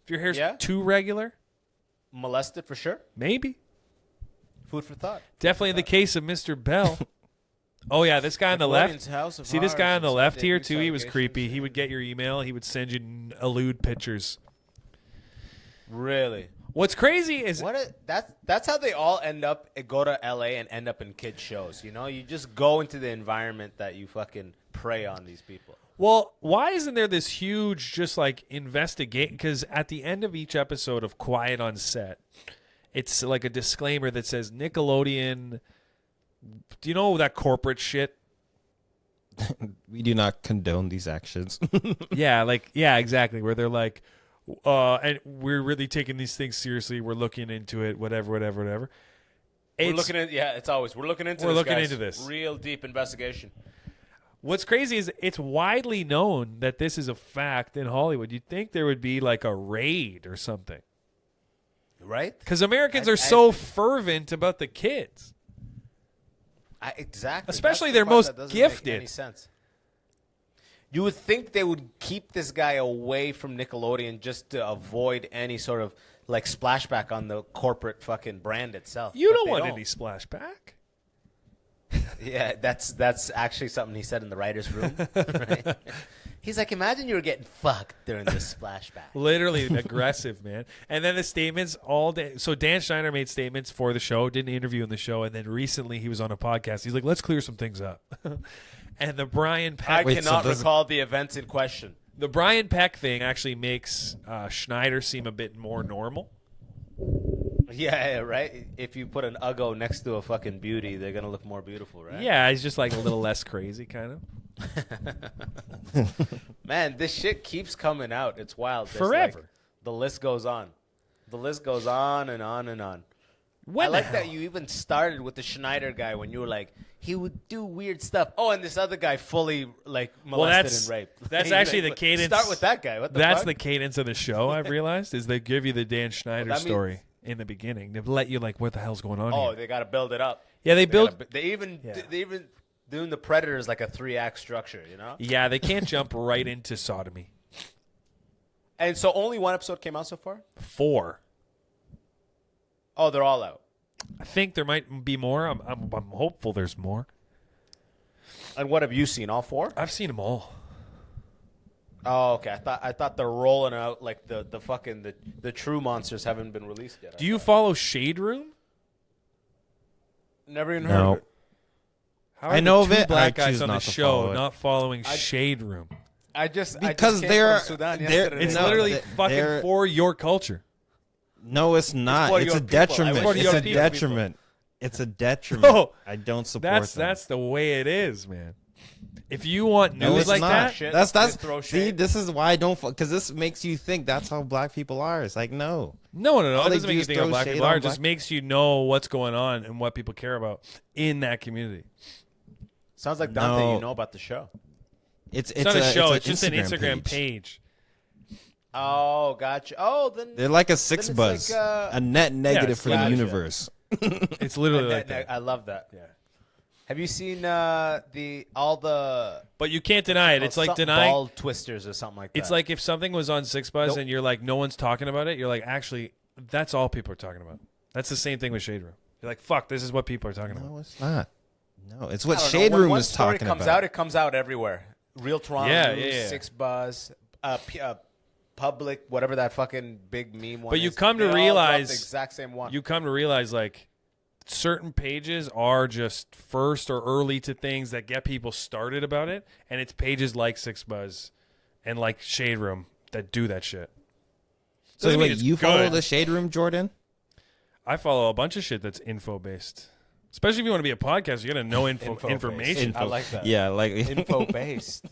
If your hair's Yeah? too regular, molested for sure. maybe. Food for thought. Definitely in the case of Mr. Bell. Oh, yeah, this guy on the Nickelodeon's left. House of See this guy Horrors on the and left Sunday here, News too? He was allegations creepy. He and- would get your email. He would send you lewd pictures. Really? What's crazy is That's how they all go to LA and end up in kid shows. You know, you just go into the environment that you fucking prey on these people. Well, why isn't there this huge just investigate? Because at the end of each episode of Quiet on Set, it's like a disclaimer that says Nickelodeon. Do you know that corporate shit? We do not condone these actions. Yeah, exactly. Where they're like, and we're really taking these things seriously. We're looking into it. Whatever. We're It's- looking we're looking into We're this. looking guys. into this. Real deep investigation. What's crazy is it's widely known that this is a fact in Hollywood. You'd think there would be like a raid or something. Right? Because Americans are so fervent about the kids. Exactly. Especially That's their the part most that doesn't gifted. Make any sense. You would think they would keep this guy away from Nickelodeon just to avoid any sort of splashback on the corporate fucking brand itself. You But don't they want any splashback. Yeah, that's actually something he said in the writer's room. Right? He's like, imagine you were getting fucked during this splashback. Literally aggressive, man. And then the statements all day. So Dan Schneider made statements for the show, did an interview in the show, and then recently he was on a podcast. He's like, let's clear some things up. And the Brian Peck, I cannot recall the events in question. the Brian Peck thing actually makes Schneider seem a bit more normal. Yeah, right? If you put an Uggo next to a fucking beauty, they're going to look more beautiful, right? Yeah, he's just like a little less crazy, kind of. Man, this shit keeps coming out. It's wild. There's Forever. the list goes on. The list goes on and on and on. When I the like hell? that you even started with the Schneider guy when you were like, he would do weird stuff. Oh, and this other guy fully molested and raped. That's You're actually like, the cadence. Start with that guy. What the That's fuck? the cadence of the show. I've realized is they give you the Dan Schneider Well, that story means- in the beginning to let you what the hell's going on Oh, here? they got to build it up. Yeah, they build. They even Yeah. they even doing the Predators like a 3-act structure, you know? Yeah, they can't jump right into sodomy. And so only one episode came out so far? 4. Oh, they're all out. I think there might be more. I'm hopeful there's more. And what have you seen? All 4? I've seen them all. Oh, okay. I thought they're rolling out like the fucking the true monsters haven't been released yet. Do you follow Shade Room? Never even No. heard of it. How are know the of two it. black I guys choose on the not to show follow it. not following Shade Room? Because I just came they're- from Sudan they're- yesterday. It's No, literally they're- fucking for your culture. No, it's not. for It's your a people. I detriment. wish It's it a was for your people. detriment. It's a detriment. Oh, I don't support them. That's the way it is, man. If you want No, news it's like not. that, Shit. That's They throw see. shade. This is why I don't because this makes you think that's how black people are. It's like no. no. All It they doesn't do make you is think of throw black shade people on are. It just black- makes you know what's going on and what people care about in that community. Sounds like Dante. No. You know about the show. It's It's not a show. an It's just an Instagram page. Oh, gotcha. Oh, then They're like a six it's buzz, like, a net negative for the gotcha. universe. It's literally like that. I love that. Yeah. Have you seen all the But you can't deny it. It's like something denying. ball twisters or something like that? It's like if something was on Six Buzz Nope. and you're like, no one's talking about it. You're like, actually, that's all people are talking about. That's the same thing with Shade Room. You're like, fuck, this is what people are talking about. No, it's not. No, it's what I don't Shade know. When Room one is story talking comes about. out, it comes out everywhere. Real Toronto Yeah, News, yeah. Six Buzz, Public, whatever that fucking big meme one. But you is. come to They all drop realize- the exact same one. You come to realize, like, certain pages are just first or early to things that get people started about it. And it's pages like Six Buzz and like Shade Room that do that shit. So Doesn't mean wait, it's you follow good. the Shade Room, Jordan? I follow a bunch of shit that's info based. Especially if you want to be a podcast, you got to know Info-based. information. I like that. Yeah, like Info based.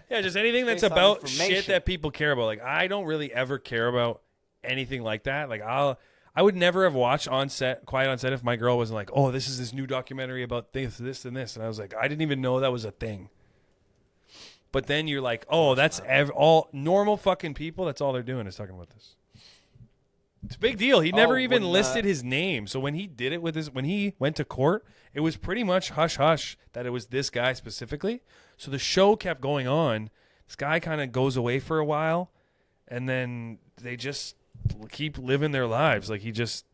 Yeah, just anything that's Based on about shit information. that people care about. Like I don't really ever care about anything like that. Like I would never have watched Quiet on Set if my girl wasn't like, "Oh, this is this new documentary about this, and this," and I was like, I didn't even know that was a thing. But then you're like, "Oh, that's all normal fucking people. That's all they're doing is talking about this." It's a big deal. He never even when, listed his name. So when he did it when he went to court, it was pretty much hush hush that it was this guy specifically. So the show kept going on. This guy kind of goes away for a while, and then they just keep living their lives. Like he just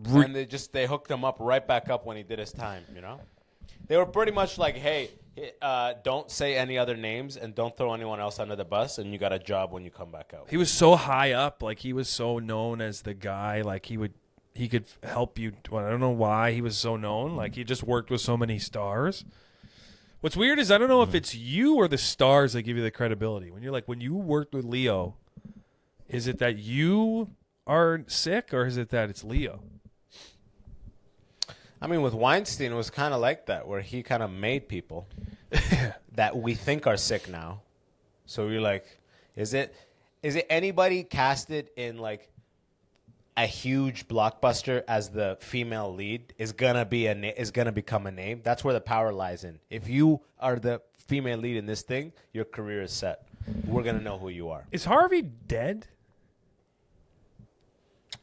And they hooked him up right back up when he did his time, you know? They were pretty much like, hey, don't say any other names and don't throw anyone else under the bus, and you got a job when you come back out. he was so high up. Like he was so known as the guy. Like he could help you. Well, I don't know why he was so known. Like he just worked with so many stars. What's weird is I don't know if it's you or the stars that give you the credibility. When you're like, when you worked with Leo, is it that you are sick or is it that it's Leo? I mean, with Weinstein, it was kind of like that, where he kind of made people that we think are sick now. So you're like, is it anybody casted in like a huge blockbuster as the female lead is gonna become a name? That's where the power lies in. If you are the female lead in this thing, your career is set. We're gonna know who you are. Is Harvey dead?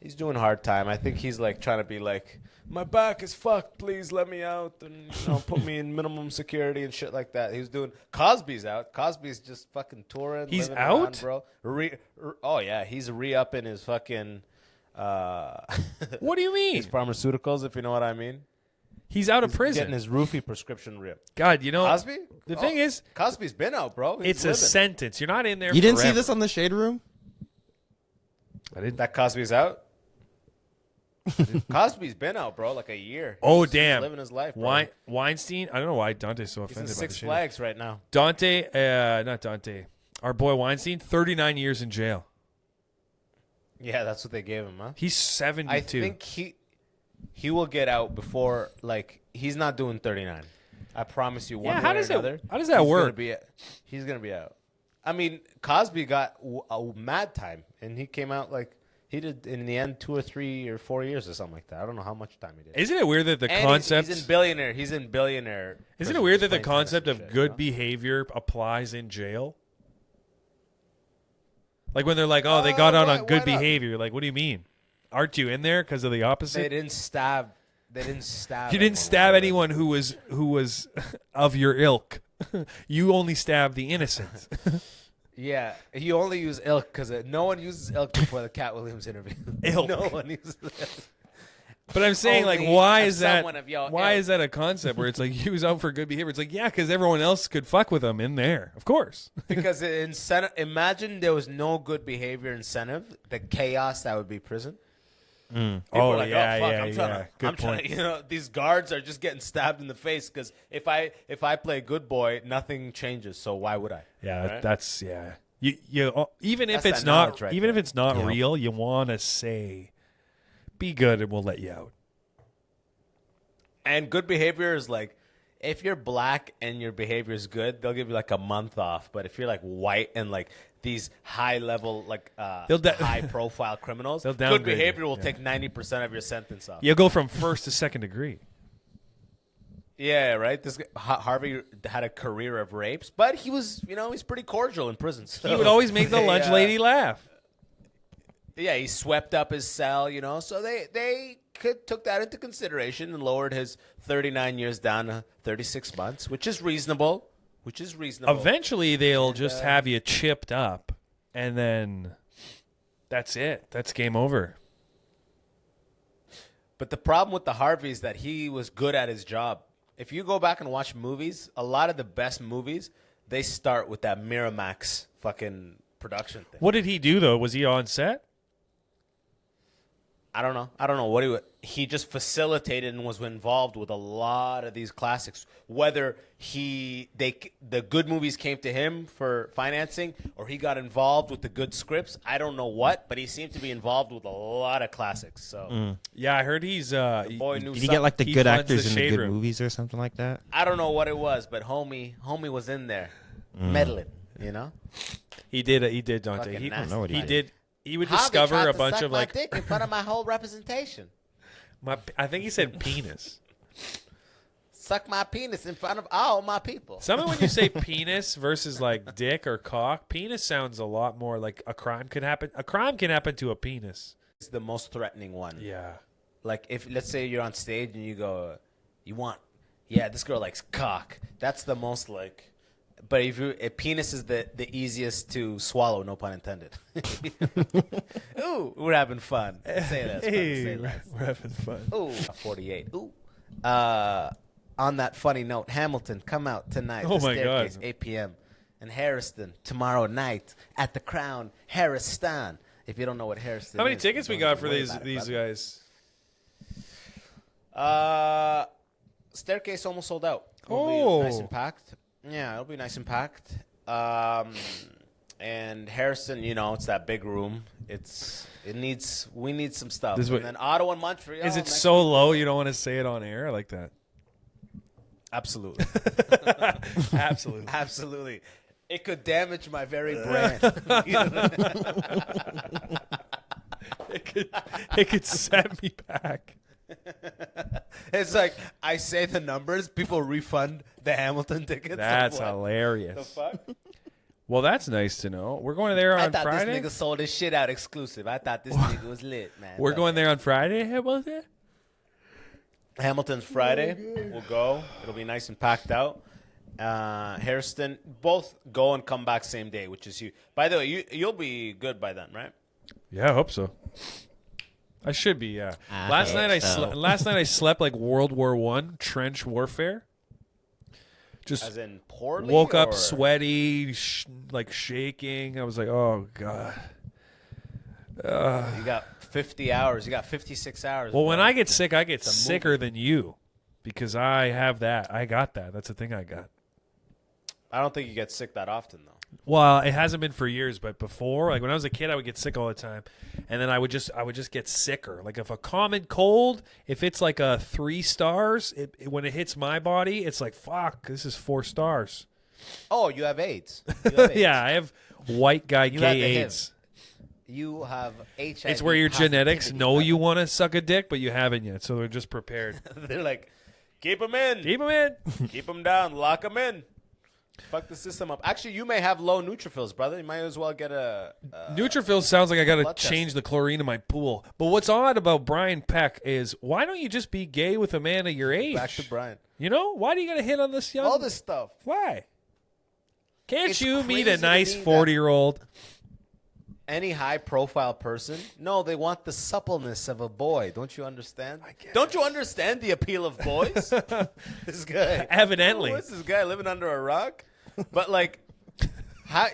He's doing hard time. I think he's like trying to be like, my back is fucked. Please let me out and put me in minimum security and shit like that. He was doing. Cosby's out. Cosby's just fucking touring. He's living around, out? bro. Oh yeah, he's re-upping his fucking. What do you mean? His pharmaceuticals, if you know what I mean. He's out of He's prison. getting his roofie prescription ripped. God, you know, Cosby. the thing is, Cosby's been out, bro. He's it's a living. sentence. You're not in there. You didn't see forever. this on the Shade Room? I didn't. That Cosby's out. Cosby's been out, bro, like a year. Oh He's damn! living his life, bro. Weinstein. I don't know why Dante's so He's in offended by Six the shit. Flags right now. Not Dante. Our boy Weinstein, 39 years in jail. Yeah, that's what they gave him, huh? He's 72. I think he will get out before, like, he's not doing 39. I promise you. One Yeah, how way or does it- another, how does that he's work? He's gonna be out. I mean, Cosby got a mad time, and he came out like he did in the end 2 or 3 or 4 years or something like that. I don't know how much time he did. Isn't it weird that the And concept? he's in billionaire. He's in billionaire. Isn't it prison weird just that the playing tennis concept and of shit, good you know? behavior applies in jail? Like when they're like, "Oh, they got out why- on good why not? behavior." Like, what do you mean? Aren't you in there because of the They opposite? didn't stab. They didn't stab. You didn't stab anyone who was of your ilk. You only stabbed the innocent. Yeah, he only used ilk because no one uses ilk before the Cat Williams interview. Ilk. No one uses ilk. But I'm saying, like, Only why of is that? someone of your Why ilk. is that a concept where it's like he was out for good behavior? It's like, yeah, because everyone else could fuck with him in there, of course. Because incentive. Imagine there was no good behavior incentive. The chaos that would be prison. People Oh, are like, yeah, oh, fuck, yeah, I'm trying yeah. to, Good I'm trying point. to, these guards are just getting stabbed in the face because if I play good boy, nothing changes. So why would I? Yeah, Right? that's yeah. You even if That's it's that not knowledge right even if there. it's not Yep. real, you want to say, "Be good, and we'll let you out." And good behavior is like, if you're black and your behavior is good, they'll give you like a month off. But if you're like white and like these high level, like high profile criminals, They'll good downgrade behavior you, will yeah. take 90% of your sentence off. You'll go from first to second degree. Yeah, right. This guy, Harvey had a career of rapes, but he was, he's pretty cordial in prison. So He would always make the they, lunch lady laugh. Yeah, he swept up his cell, So they took that into consideration and lowered his 39 years down to 36 months, which is reasonable. Eventually, they'll just have you chipped up, and then that's it. That's game over. But the problem with the Harvey is that he was good at his job. If you go back and watch movies, a lot of the best movies, they start with that Miramax fucking production thing. What did he do though? Was he on set? I don't know what he just facilitated and was involved with a lot of these classics. Whether the good movies came to him for financing or he got involved with the good scripts, I don't know what, but he seemed to be involved with a lot of classics. So Yeah, I heard he's. boy knew Did he something. get like the He good funds actors in the good Theshaderoom. movies or something like that? I don't know what it was, but homie was in there meddling. He did. He did, Dante. Fucking He, nasty. know what he he did. did. He would Harvey discover tried a to bunch suck of my like. dick in front of my whole representation. I think he said penis. Suck my penis in front of all my people. Something when you say penis versus like dick or cock, penis sounds a lot more like a crime could happen. A crime can happen to a penis. It's the most threatening one. Yeah. Like if let's say you're on stage and you go, this girl likes cock. That's the most like. But a penis is the easiest to swallow, no pun intended. Ooh, we're having fun. Say that. Say less. We're having fun. Ooh, 48. Ooh. On that funny note, Hamilton, come out tonight. Oh The my Staircase, God. 8 p.m. And Harriston, tomorrow night at the Crown, Harriston. If you don't know what Harriston How many is, tickets we don't got even for worry these about it, these brother. guys? Staircase almost sold out. It'll Oh. be nice and packed. Yeah, it'll be nice and packed. And Harrison, it's that big room. We need some stuff. This is what- and then Ottawa and Montreal. Is it next so week. low you don't want to say it on air? I like that. Absolutely. Absolutely. Absolutely. It could damage my very brand. It could set me back. It's like I say the numbers, people refund the Hamilton tickets. That's Like, what hilarious. the fuck? Well, that's nice to know. We're going there I on thought Friday. this nigga sold his shit out exclusive. I thought this nigga was lit, man. We're But going there on Friday. Hamilton. Hamilton's Friday. We'll go. It'll be nice and packed out. Harriston, both go and come back same day, which is you. By the way, you'll be good by then, right? Yeah, I hope so. I should be. Yeah. Last night I slept like World War I trench warfare. Just As in poorly. woke up or- sweaty, like shaking. I was like, oh god. You got 50 hours. You got 56 hours. Well, when bro. I get sick, I get It's a sicker than you because I have that. I got that. That's the thing I got. I don't think you get sick that often though. Well, it hasn't been for years, but before, like when I was a kid, I would get sick all the time, and then I would just get sicker. Like if a common cold, if it's like a 3 stars, when it hits my body, it's like fuck. This is 4 stars. Oh, you have AIDS. You have AIDS. Yeah, I have white guy You gay have the HIV. AIDS. You have HIV. It's where your genetics positivity. know you want to suck a dick, but you haven't yet, so they're just prepared. They're like, keep them in. Keep them in. Keep them down. Lock them in. Fuck the system up. Actually, you may have low neutrophils, brother. You might as well get a Neutrophils sounds like I got to blood test. change the chlorine in my pool. But what's odd about Brian Peck is why don't you just be gay with a man of your age? back to Brian. You know, why do you got to hit on this young? All this stuff. Why? Can't It's you meet crazy a to nice me that- 40-year-old? Any high-profile person, no, they want the suppleness of a boy. Don't you understand? Don't you understand the appeal of boys? This guy. Evidently. What's this guy living under a rock? But like,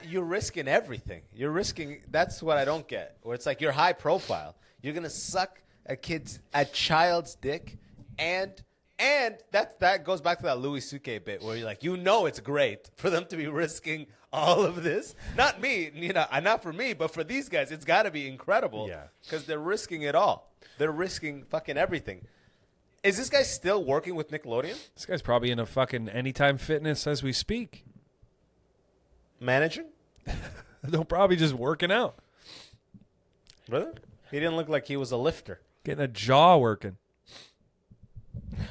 you're risking everything. You're risking. That's what I don't get. Where it's like you're high profile. You're gonna suck a child's dick, and that goes back to that Louis C.K. bit where you're like, it's great for them to be risking all of this. Not me, not for me, but for these guys, it's got to be incredible. Yeah, because they're risking it all. They're risking fucking everything. Is this guy still working with Nickelodeon? This guy's probably in a fucking Anytime Fitness as we speak. Managing? They'll probably just working out. Really? He didn't look like he was a lifter. Getting a jaw working.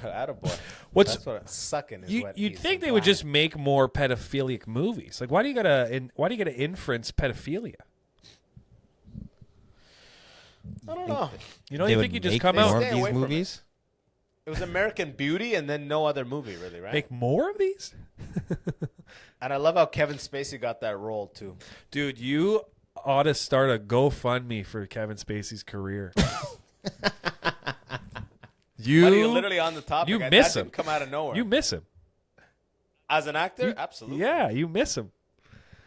Attaboy. That's what sucking is. You'd think they would just make more pedophilic movies. Like, why do you gotta inference pedophilia? I don't know. You think you just come out more of these movies? It was American Beauty and then no other movie, really, right? Make more of these? And I love how Kevin Spacey got that role, too. Dude, you ought to start a GoFundMe for Kevin Spacey's career. You're literally on the topic. You miss him. Didn't come out of nowhere. You miss him. As an actor? Absolutely. Yeah, you miss him.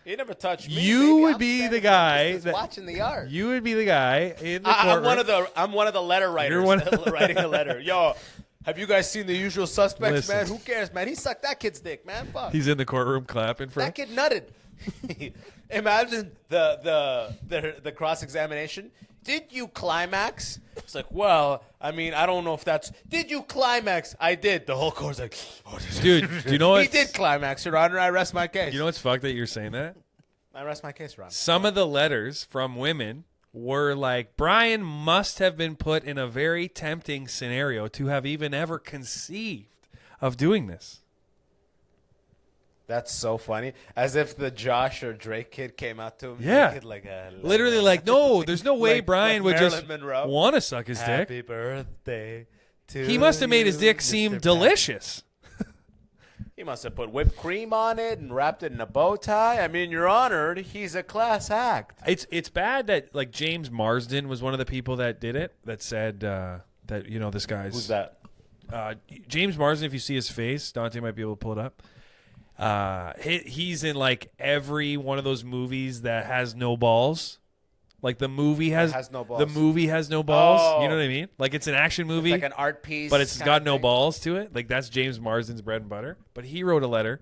He never touched me. You would be the guy that watching the art. You would be the guy in the courtroom. I'm one of the letter writers. You're writing a letter. Yo, have you guys seen The Usual Suspects, Listen. man? Who cares, man? He sucked that kid's dick, man. Fuck. He's in the courtroom clapping for that kid nutted. Imagine the cross examination. Did you climax? It's like, well, I mean, I don't know if that's. Did you climax? I did. The whole court's like, dude. Do you know what? He did climax, Your Honor. I rest my case. You know what's fucked that you're saying that? I rest my case, Your Honor. Some of the letters from women were like, Brian must have been put in a very tempting scenario to have even ever conceived of doing this. That's so funny. As if the Josh or Drake kid came out to him. Yeah. Literally like, no, there's no way Brian would Marilyn just Monroe. want to suck his dick. Happy birthday to He must have made his dick Mr. seem Pat. delicious. He must have put whipped cream on it and wrapped it in a bow tie. I mean, Your Honor, he's a class act. It's bad that like James Marsden was one of the people that did it, that said that, this guy's... Who's that? James Marsden, if you see his face, Dante might be able to pull it up. He's in like every one of those movies that has no balls. Like the movie has no balls. The movie has no balls. Oh. You know what I mean? Like it's an action movie. It's like an art piece. But it's got no balls to it. Like that's James Marsden's bread and butter. But he wrote a letter.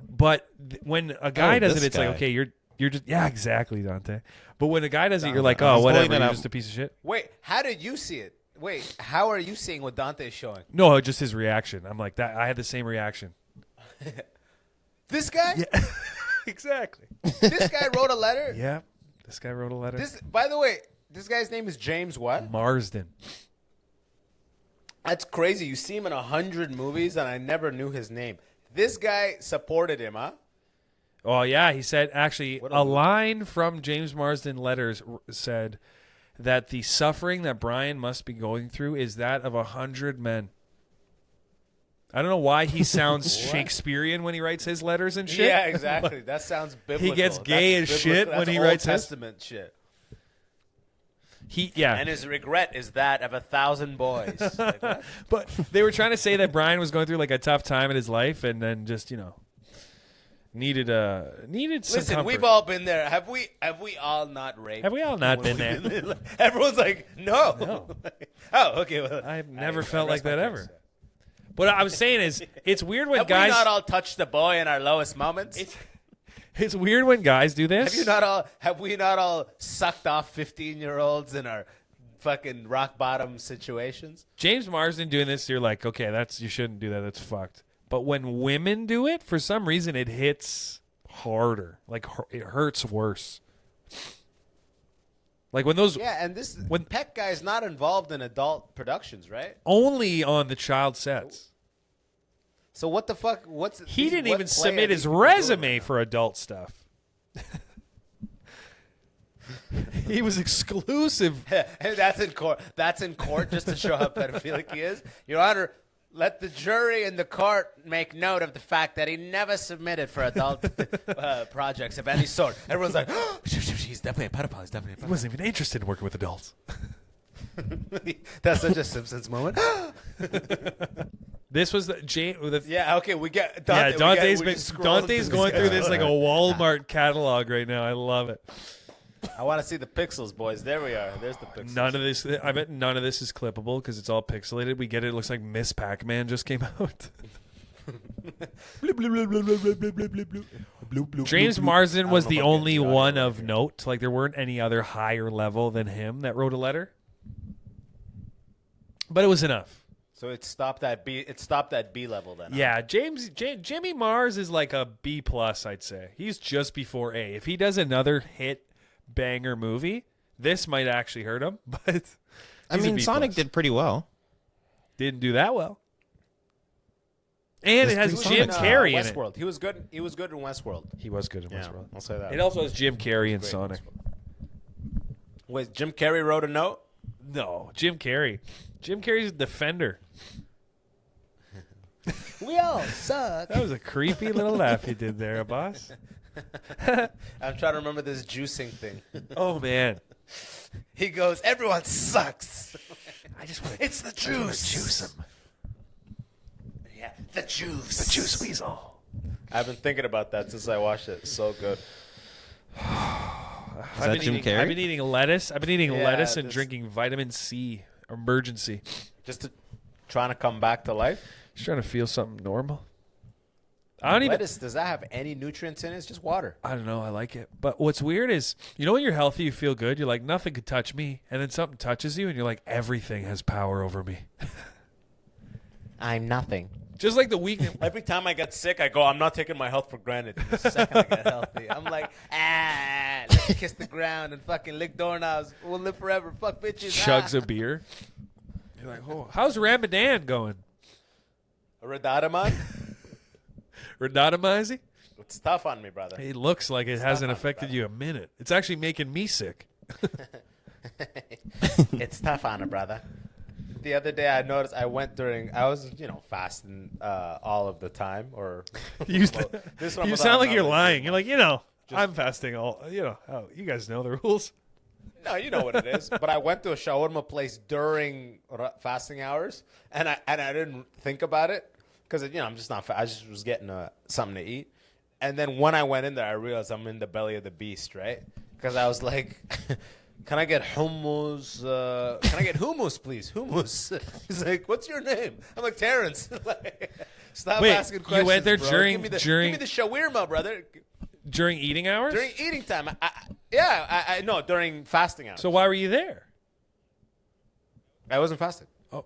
But when a guy does it, it's like, okay, you're just, yeah, exactly, Dante. But when a guy does it, you're like, oh, whatever, you're just a piece of shit. Wait, how did you see it? Wait, how are you seeing what Dante's showing? No, just his reaction. I'm like that. I had the same reaction. This guy? Yeah, exactly. This guy wrote a letter? Yeah, this guy wrote a letter. By the way, this guy's name is James what? Marsden. That's crazy. You see him in 100 movies, and I never knew his name. This guy supported him, huh? Oh, yeah. He said, actually, a line from James Marsden letters said that the suffering that Brian must be going through is that of 100 men. I don't know why he sounds Shakespearean when he writes his letters and shit. Yeah, exactly. That sounds biblical. He gets gay as shit when he writes Old Testament shit. Yeah. And his regret is that of 1,000 boys. Like, what? But they were trying to say that Brian was going through like a tough time in his life and then just, needed some Listen, comfort. we've all been there. Have we all not raped? Have we all not been there? Everyone's like, no. Oh, okay. Well, I've never felt like that ever. What I was saying is, it's weird when have guys... we not all touched the boy in our lowest moments? It's weird when guys do this. Have we not all sucked off 15-year-olds in our fucking rock bottom situations? James Marsden doing this, you're like, okay, you shouldn't do that. That's fucked. But when women do it, for some reason, it hits harder. Like it hurts worse. Like when those... Yeah, and when Peck guy is not involved in adult productions, right? Only on the child sets. So what the fuck? He didn't even submit his resume for adult stuff. He was exclusive. That's in court. That's in court just to show how pedophilic he is. Your Honor, let the jury in the court make note of the fact that he never submitted for adult projects of any sort. Everyone's like, oh, he's definitely a pedophile. He wasn't even interested in working with adults. That's such a Simpsons moment. This was yeah. Okay, we get Dante. Dante's going through this like a Walmart catalog right now. I love it. I want to see the pixels, boys. There we are. There's the pixels. None of this. I bet none of this is clippable because it's all pixelated. We get it. It looks like Miss Pac-Man just came out. James Marsden was the only one of note. Like there weren't any other higher level than him that wrote a letter. But it was enough. So it stopped at B. It stopped at B level then. Yeah, Jimmy Mars is like a B plus, I'd say. He's just before A. If he does another hit banger movie, this might actually hurt him. But I mean, Sonic did pretty well. Didn't do that well. And it has Jim Carrey in it. Westworld. He was good. He was good in Westworld. He was good in Westworld. I'll say that. It also has Jim Carrey and Sonic. Wait, Jim Carrey wrote a note? No, Jim Carrey. Jim Carrey's a defender. We all suck. That was a creepy little laugh you did there, boss. I'm trying to remember this juicing thing. Oh, man. He goes, everyone sucks. I just want It's the juice. juice him. Yeah, the juice. The juice weasel. I've been thinking about that since I watched it. It's so good. Is that Jim Carrey? I've been eating lettuce. I've been eating lettuce and this- drinking vitamin C. Emergency. Just trying to come back to life. Just trying to feel something normal. I don't even. Lettuce, does that have any nutrients in it? It's just water. I don't know. I like it. But what's weird is, you know when you're healthy, you feel good. You're like, nothing could touch me. And then something touches you, and you're like, everything has power over me. I'm nothing. Just like the weekend. Every time I get sick, I go, I'm not taking my health for granted. The second I get healthy, I'm like, let's kiss the ground and fucking lick doorknobs. We'll live forever. Fuck bitches. Chugs a beer. You're like, oh, how's Ramadan going? Radadaman? Radadomizing? It's tough on me, brother. It looks like it hasn't affected you a minute. It's actually making me sick. It's tough on it, brother. The other day I noticed I was, fasting all of the time. Or You, this you Ramadan, sound like I'm you're not lying. You're like, I'm fasting all, you guys know the rules. No, you know what it is. But I went to a shawarma place during fasting hours, and I didn't think about it because I'm just not. I just was getting something to eat, and then when I went in there, I realized I'm in the belly of the beast, right? Because I was like, "Can I get hummus? Can I get hummus, please? Hummus." He's like, "What's your name?" I'm like, "Terrence." Stop asking questions. You went there bro. during give me the shawarma, brother. During eating hours? During eating time. No, during fasting hours. So why were you there? I wasn't fasting. Oh,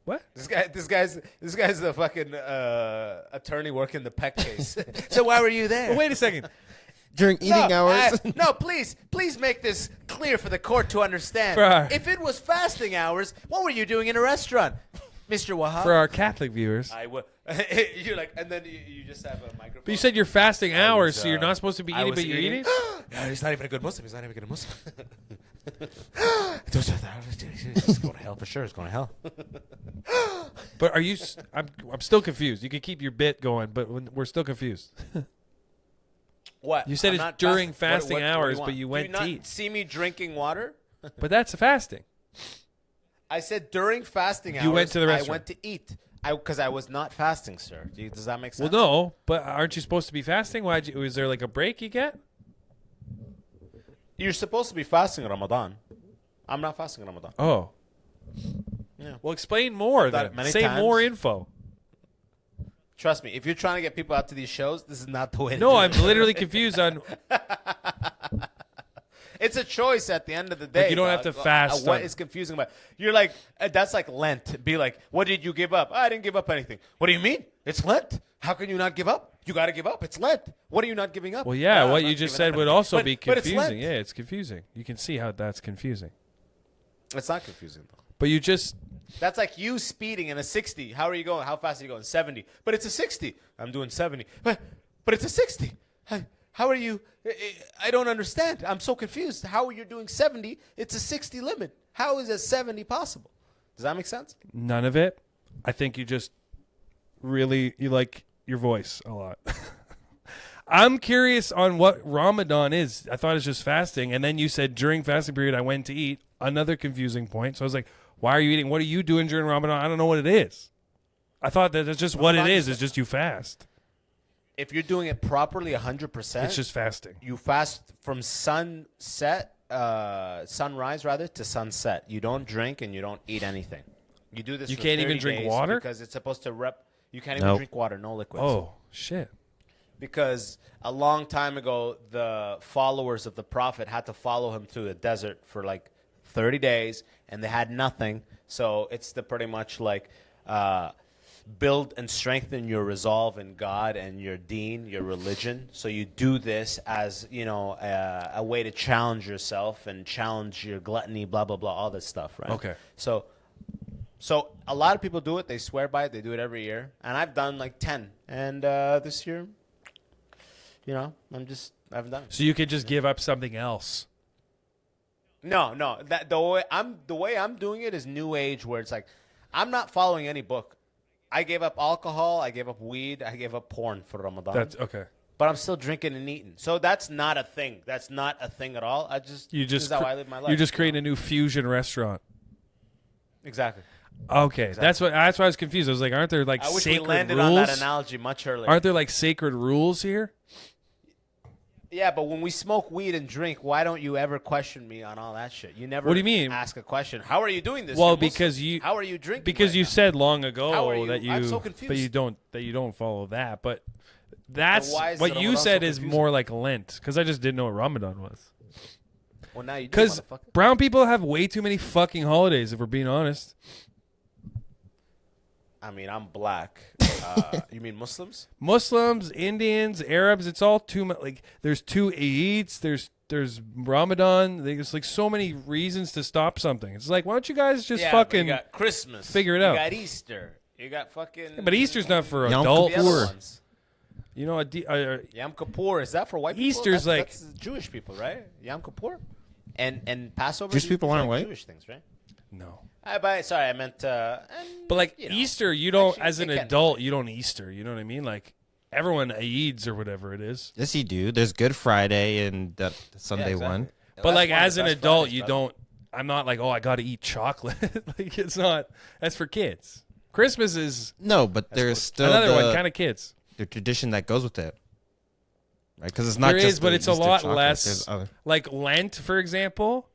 what? This guy's the fucking attorney working the Peck case. So why were you there? Well, wait a second. During eating hours? No, please make this clear for the court to understand. If it was fasting hours, what were you doing in a restaurant, Mr. Wahab? For our Catholic viewers. I would. You're like, and then you just have a microphone. But you said you're fasting hours, so you're not supposed to be eating, but you're eating? Yeah, he's not even a good Muslim. He's not even a good Muslim. He's going to hell for sure. He's going to hell. But are you? I'm still confused. You can keep your bit going, but we're still confused. What? You said it's during fasting hours, but you went to eat. See me drinking water? But that's fasting. I said during fasting hours. You went to the restaurant. I went to eat. Because I was not fasting, sir. Does that make sense? Well, no, but aren't you supposed to be fasting? Was there like a break you get? You're supposed to be fasting Ramadan. I'm not fasting Ramadan. Oh. Yeah. Well, explain more then. Say more info. Trust me, if you're trying to get people out to these shows, this is not the way to do No, it. I'm literally confused on... It's a choice at the end of the day. Like you don't have to fast. What is confusing about you're like, that's like Lent. Be like, what did you give up? I didn't give up anything. What do you mean? It's Lent. How can you not give up? You got to give up. It's Lent. What are you not giving up? Well, yeah, I'm what not you just giving said up would anything. also be But it's Lent. confusing. Yeah, it's confusing. You can see how that's confusing. It's not confusing, though. But you just... That's like you speeding in a 60. How are you going? How fast are you going? 70. But it's a 60. I'm doing 70. But it's a 60. How are you? I don't understand. I'm so confused. How are you doing 70? It's a 60 limit. How is a 70 possible? Does that make sense? None of it. I think you just really... You like your voice a lot. I'm curious on what Ramadan is. I thought it's just fasting. And then you said during fasting period I went to eat. Another confusing point. So I was like, why are you eating? What are you doing during Ramadan? I don't know what it is. I thought that it's just what it is. It's just you fast. If you're doing it properly 100%. It's just fasting. You fast from sunset sunrise rather to sunset. You don't drink and you don't eat anything. You do this. You for can't even 30 drink days water? because it's supposed to rep. You can't even Nope. drink water, no liquids. Oh shit. Because a long time ago, the followers of the prophet had to follow him through the desert for like 30 days, and they had nothing. So it's the pretty much like build and strengthen your resolve in God and your deen, your religion. So you do this as, you know, a way to challenge yourself and challenge your gluttony, blah, blah, blah, all this stuff, right? Okay. So a lot of people do it. They swear by it. They do it every year. And I've done like 10. And this year, you know, I haven't done it. So you could just give up something else. No. That the way I'm doing it is new age, where it's like I'm not following any book. I gave up alcohol, I gave up weed, I gave up porn for Ramadan. That's okay. But I'm still drinking and eating. So that's not a thing. That's not a thing at all. This is how I live my life. You're just creating a new fusion restaurant. Exactly. Okay, that's why I was confused. I was like, aren't there like I wish sacred we landed rules? on that analogy much earlier. Aren't there like sacred rules here? Yeah, but when we smoke weed and drink, why don't you ever question me on all that shit? You never. What do you mean? Ask a question. How are you doing this? Well, You're Muslim. because you. How are you drinking? Because right you now? said long How are ago you- that you. I'm so confused. But you don't follow that. But that's why is what the you Ramadan said so is confusing? more like Lent. Because I just didn't know what Ramadan was. Well, now you do, Because motherfucker. brown people have way too many fucking holidays. If we're being honest. I mean, I'm black. You mean Muslims? Muslims, Indians, Arabs, it's all too much. Like, there's two Eids, there's Ramadan. There's like so many reasons to stop something. It's like, why don't you guys just But fucking? you got Christmas. figure it out. You got Easter. You got fucking. But Easter's not for Yom adults. the other ones. You know, Yom Kippur, is that for white people? Easter's that's Jewish people, right? Yom Kippur, and Passover. Jewish people these are aren't white? Jewish things, right? no. Sorry, I meant. But like you know, Easter, you don't. actually, As an it can be adult, white. you don't Easter. You know what I mean? Like everyone Eids or whatever it is. Yes, you do. There's Good Friday and the Sunday exactly. one. Well, But that's like one of as the an best adult, Fridays, you brother. don't. I'm not like, oh, I got to eat chocolate. Like it's not. That's for kids. Christmas is No, but there's still another the, one, kind of kids. the tradition that goes with it. Right? Because it's not There just is, but the it's a Easter lot chocolate. less. There's other. Like Lent, for example,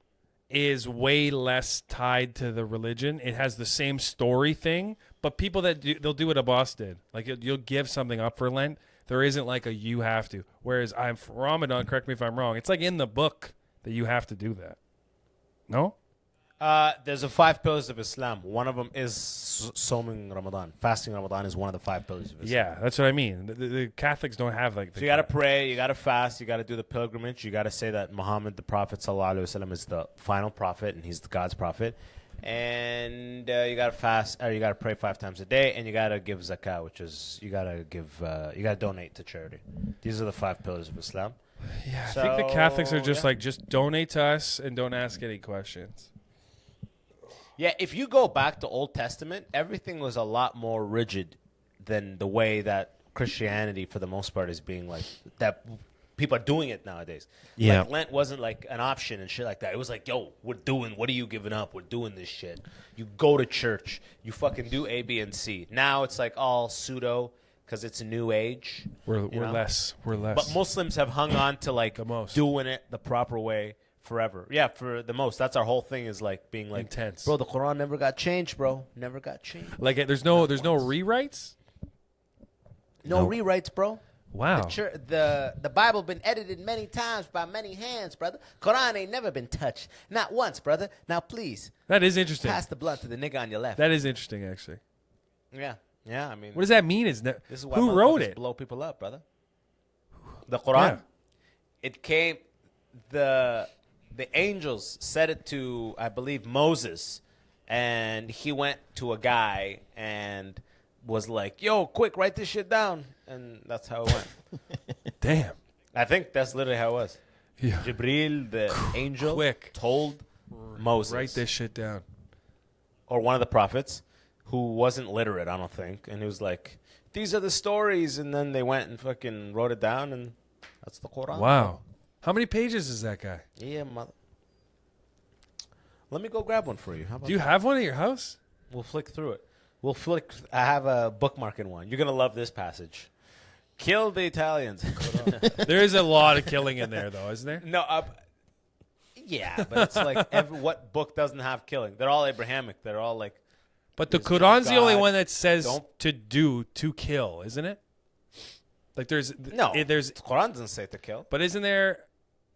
is way less tied to the religion. It has the same story thing, but people that they'll do what a boss did. Like you'll give something up for Lent. There isn't like a you have to. Whereas I'm for Ramadan. Correct me if I'm wrong. It's like in the book that you have to do that. No. There's the 5 pillars of Islam. One of them is Soming Ramadan. Fasting Ramadan is one of the 5 pillars of Islam. Yeah, that's what I mean. The Catholics don't have like. So you got to pray, you got to fast, you got to do the pilgrimage, you got to say that Muhammad, the Prophet sallallahu alaihi wasallam, is the final prophet and he's God's prophet, and you got to fast, or you got to pray 5 times a day, and you got to give zakah, which is you got to donate to charity. These are the 5 pillars of Islam. Yeah, I think the Catholics are just yeah. like just donate to us and don't ask any questions. Yeah, if you go back to Old Testament, everything was a lot more rigid than the way that Christianity, for the most part, is being like that. People are doing it nowadays. Yeah. Like Lent wasn't like an option and shit like that. It was like, yo, we're doing. What are you giving up? We're doing this shit. You go to church. You fucking do A, B, and C. Now it's like all pseudo because it's a new age. We're know? less. We're less. But Muslims have hung on to like The most. doing it the proper way forever. Yeah, for the most. That's our whole thing, is like being like Intense. Bro, the Quran never got changed, bro. Never got changed. Like there's no rewrites. No rewrites, bro. Wow. The Bible been edited many times by many hands, brother. Quran ain't never been touched. Not once, brother. Now please That is interesting. pass the blunt to the nigga on your left. That is interesting, actually. Yeah. I mean, What does that mean? Is this is why who wrote motherfuckers it? blow people up, brother. The Quran. Yeah. It came. The angels said it to, I believe, Moses, and he went to a guy and was like, "Yo, quick, write this shit down," and that's how it went. Damn. I think that's literally how it was. Yeah. Jibril, the angel, Quick. told Moses, Write this shit down. or one of the prophets, who wasn't literate, I don't think, and he was like, "These are the stories," and then they went and fucking wrote it down, and that's the Quran. Wow. How many pages is that guy? Yeah, mother. Let me go grab one for you. How about Do you that? have one at your house? We'll flick through it. I have a bookmark in one. You're gonna love this passage. Kill the Italians. There is a lot of killing in there, though, isn't there? No, Yeah, but it's like what book doesn't have killing? They're all Abrahamic. They're all like. But the Quran's the only one that says to kill, isn't it? Like there's The Quran doesn't say to kill. But isn't there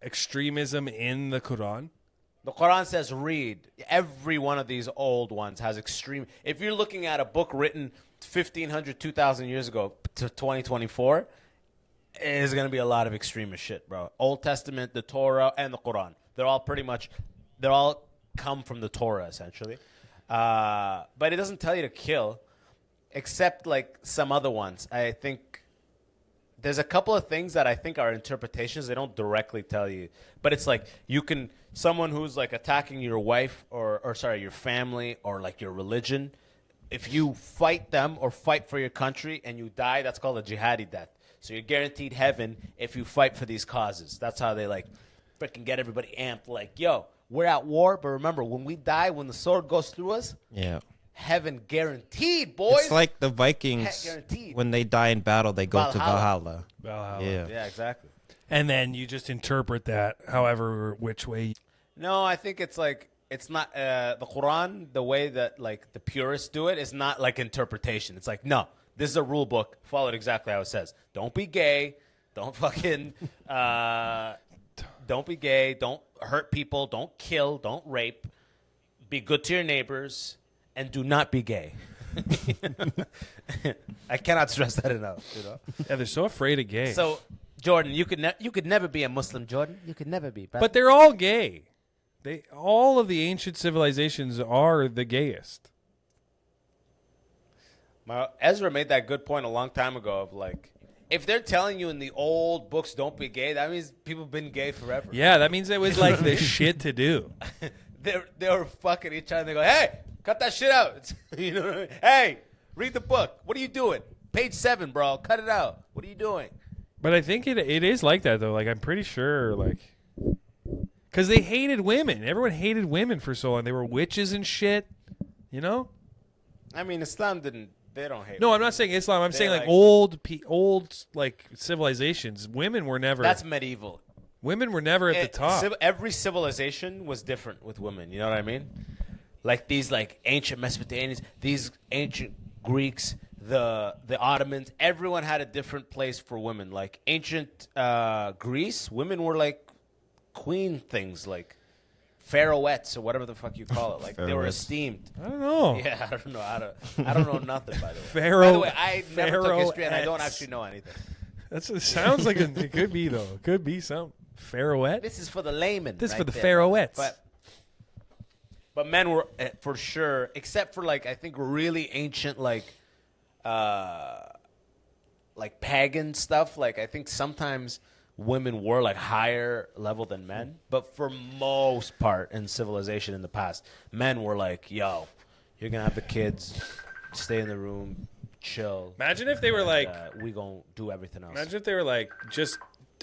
extremism in the Quran? The Quran says read. Every one of these old ones has extreme. If you're looking at a book written 1,500, 2,000 years ago to 2024, there's going to be a lot of extremist shit, bro. Old Testament, the Torah, and the Quran. They're all come from the Torah, essentially. But it doesn't tell you to kill, except like some other ones. I think there's a couple of things that I think are interpretations. They don't directly tell you. But it's like someone who's like attacking your wife or your family or like your religion, if you fight them or fight for your country and you die, that's called a jihadi death. So you're guaranteed heaven if you fight for these causes. That's how they like freaking get everybody amped. Like, yo, we're at war, but remember, when we die, when the sword goes through us, heaven guaranteed, boys. It's like the Vikings, when they die in battle, they go to Valhalla. Yeah, exactly. And then you just interpret that however which way. No, I think it's like, it's not, the Quran, the way that like the purists do it is not like interpretation. It's like, no, this is a rule book. Follow it exactly how it says. Don't be gay. Don't fucking, don't be gay. Don't hurt people. Don't kill. Don't rape. Be good to your neighbors. And do not be gay. I cannot stress that enough. You know? Yeah, they're so afraid of gay. So, Jordan, you could never be a Muslim, Jordan. You could never be. But they're all gay. All of the ancient civilizations are the gayest. Ezra made that good point a long time ago of like, if they're telling you in the old books don't be gay, that means people have been gay forever. Yeah, that means it was like the shit to do. They were fucking each other. They go, hey, cut that shit out. You know what I mean? Hey, read the book. What are you doing? Page 7, bro. Cut it out. What are you doing? But I think it is like that, though. Like, I'm pretty sure, like, because they hated women. Everyone hated women for so long. They were witches and shit, you know? I mean, Islam they don't hate No, women. I'm not saying Islam. I'm saying, like, old, like, civilizations. Women were never. That's medieval. Women were never at the top. Every civilization was different with women. You know what I mean? Like these, like ancient Mesopotamians, these ancient Greeks, the Ottomans. Everyone had a different place for women. Like ancient Greece, women were like queen things, like pharaohettes or whatever the fuck you call it. Like they were esteemed. I don't know. Yeah, I don't know. I don't know nothing. By the way. By the way, I never took history and I don't actually know anything. It sounds like it could be though. It could be some pharaohette. This is for the layman. This is for the pharaohettes. But men were for sure, except for like I think really ancient like pagan stuff. Like I think sometimes women were like higher level than men, but for most part in civilization in the past, men were like, "Yo, you're gonna have the kids, stay in the room, chill." Imagine if they were like, "We gonna do everything else." Imagine if they were like, just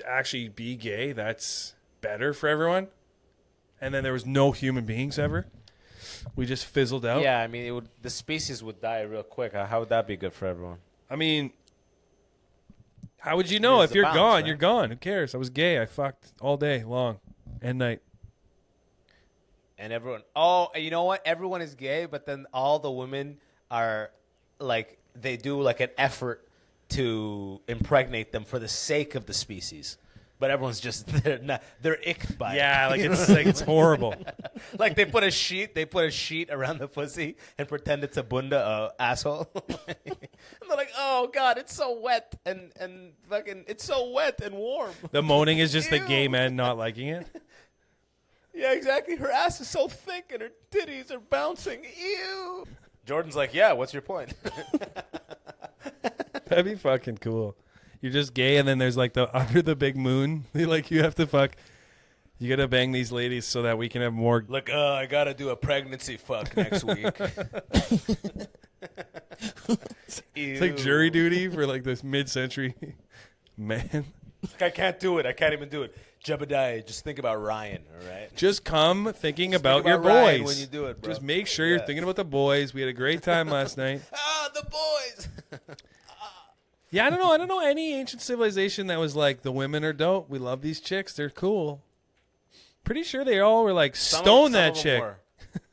actually be gay. That's better for everyone. And then there was no human beings ever. We just fizzled out. Yeah, I mean, the species would die real quick. How would that be good for everyone? I mean, how would you know? If you're balance, gone, right? you're gone. Who cares? I was gay. I fucked all day long and night. And everyone, oh, you know what? Everyone is gay, but then all the women are like, they do like an effort to impregnate them for the sake of the species. But everyone's just they're icked by it. Yeah, like it's horrible. Like they put a sheet around the pussy and pretend it's a bunda asshole. And they're like, "Oh God, it's so wet and fucking it's so wet and warm." The moaning is just the gay Ew. men not liking it. Yeah, exactly. Her ass is so thick and her titties are bouncing. Ew. Jordan's like, "Yeah, what's your point?" That'd be fucking cool. You're just gay, and then there's like the under the big moon. Like you have to fuck. You gotta bang these ladies so that we can have more. Look, I gotta do a pregnancy fuck next week. It's like jury duty for like this mid-century man. I can't do it. I can't even do it. Jebediah, just think about Ryan, all right? Just come thinking about think your about Ryan boys when you do it, bro. Just make sure you're thinking about the boys. We had a great time last night. The boys. Yeah, I don't know any ancient civilization that was like the women are dope. We love these chicks. They're cool. Pretty sure they all were like, Some stone of that them chick. were.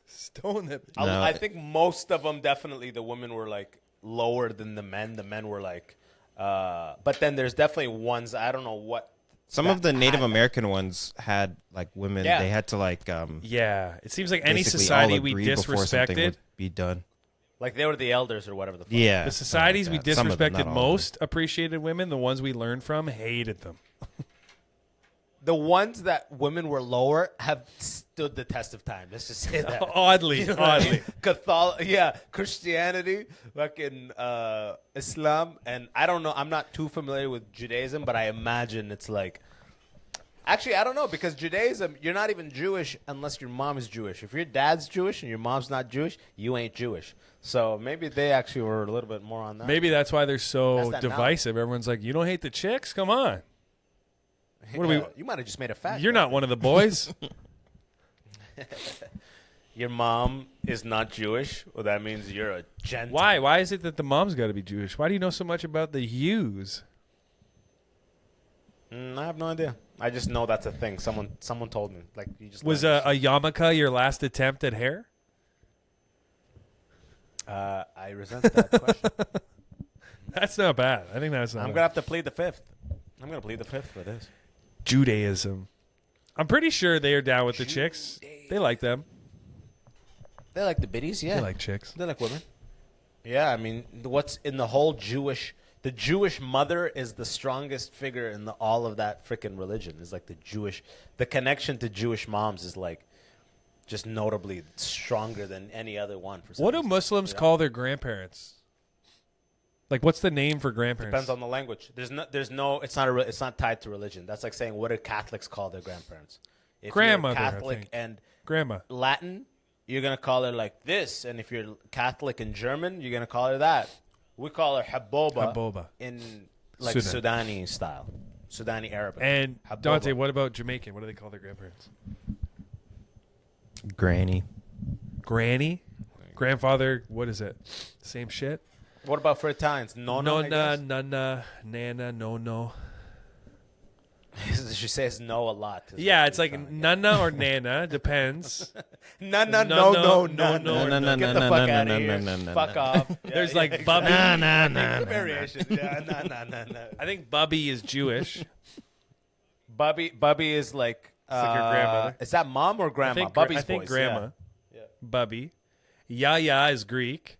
Stone that. No. I think most of them definitely the women were like lower than the men. The men were like, but then there's definitely ones I don't know what. Some of the Native American ones had like women. Yeah. They had to like Yeah, it seems like any basically society all we agree before something disrespected. would be done. Like they were the elders or whatever the fuck. Yeah, The societies we something like that. Some of them, disrespected not all of them. most appreciated women. The ones we learned from hated them. The ones that women were lower have stood the test of time. Let's just say that. Oddly, You know what I oddly. mean? Christianity, fucking Islam, and I don't know. I'm not too familiar with Judaism, but I imagine it's like. Actually, I don't know because Judaism, you're not even Jewish unless your mom is Jewish. If your dad's Jewish and your mom's not Jewish, you ain't Jewish. So maybe they actually were a little bit more on that. Maybe that's why they're so That's that divisive. Everyone's like, "You don't hate the chicks? Come on, what are we? You might have just made a fact. You're not one of the boys." Your mom is not Jewish. Well, that means you're a Gentile. Why? Why is it that the mom's got to be Jewish? Why do you know so much about the Hughes? I have no idea. I just know that's a thing. Someone told me. Like you just Was learned a yarmulke your last attempt at hair? I resent that question. That's not bad. I think that's not I'm bad. gonna have to plead the fifth. I'm gonna plead the fifth for this. Judaism. I'm pretty sure they are down with the chicks. They like them. They like the biddies, yeah. They like chicks. They like women. Yeah, I mean, what's in the whole Jewish? The Jewish mother is the strongest figure in all of that freaking religion. Is like the connection to Jewish moms is like just notably stronger than any other one. For some What do reason. Muslims call their grandparents? Like, what's the name for grandparents? Depends on the language. There's no. It's not tied to religion. That's like saying what do Catholics call their grandparents? If Grandmother, you're I Catholic think. and Grandma. Latin, you're gonna call her like this, and if you're Catholic and German, you're gonna call her that. We call her haboba, Haboba. in like Sudan. Sudani style, Sudani Arabic. And Haboba. Dante, what about Jamaican? What do they call their grandparents? Granny. Granny? Grandfather, what is it? Same shit? What about for Italians? Nonna, I guess? nana, nana, no. She says no a lot. Yeah, it's like nana or nana, depends. No, No, Get the fuck out of here. Fuck off. Yeah, There's yeah, like Bubby. variation. Yeah, no. I think Bubby is Jewish. Bubby is like like your grandmother. Is that mom or grandma? I think voice, grandma. Yeah. Bubby. Yaya is Greek.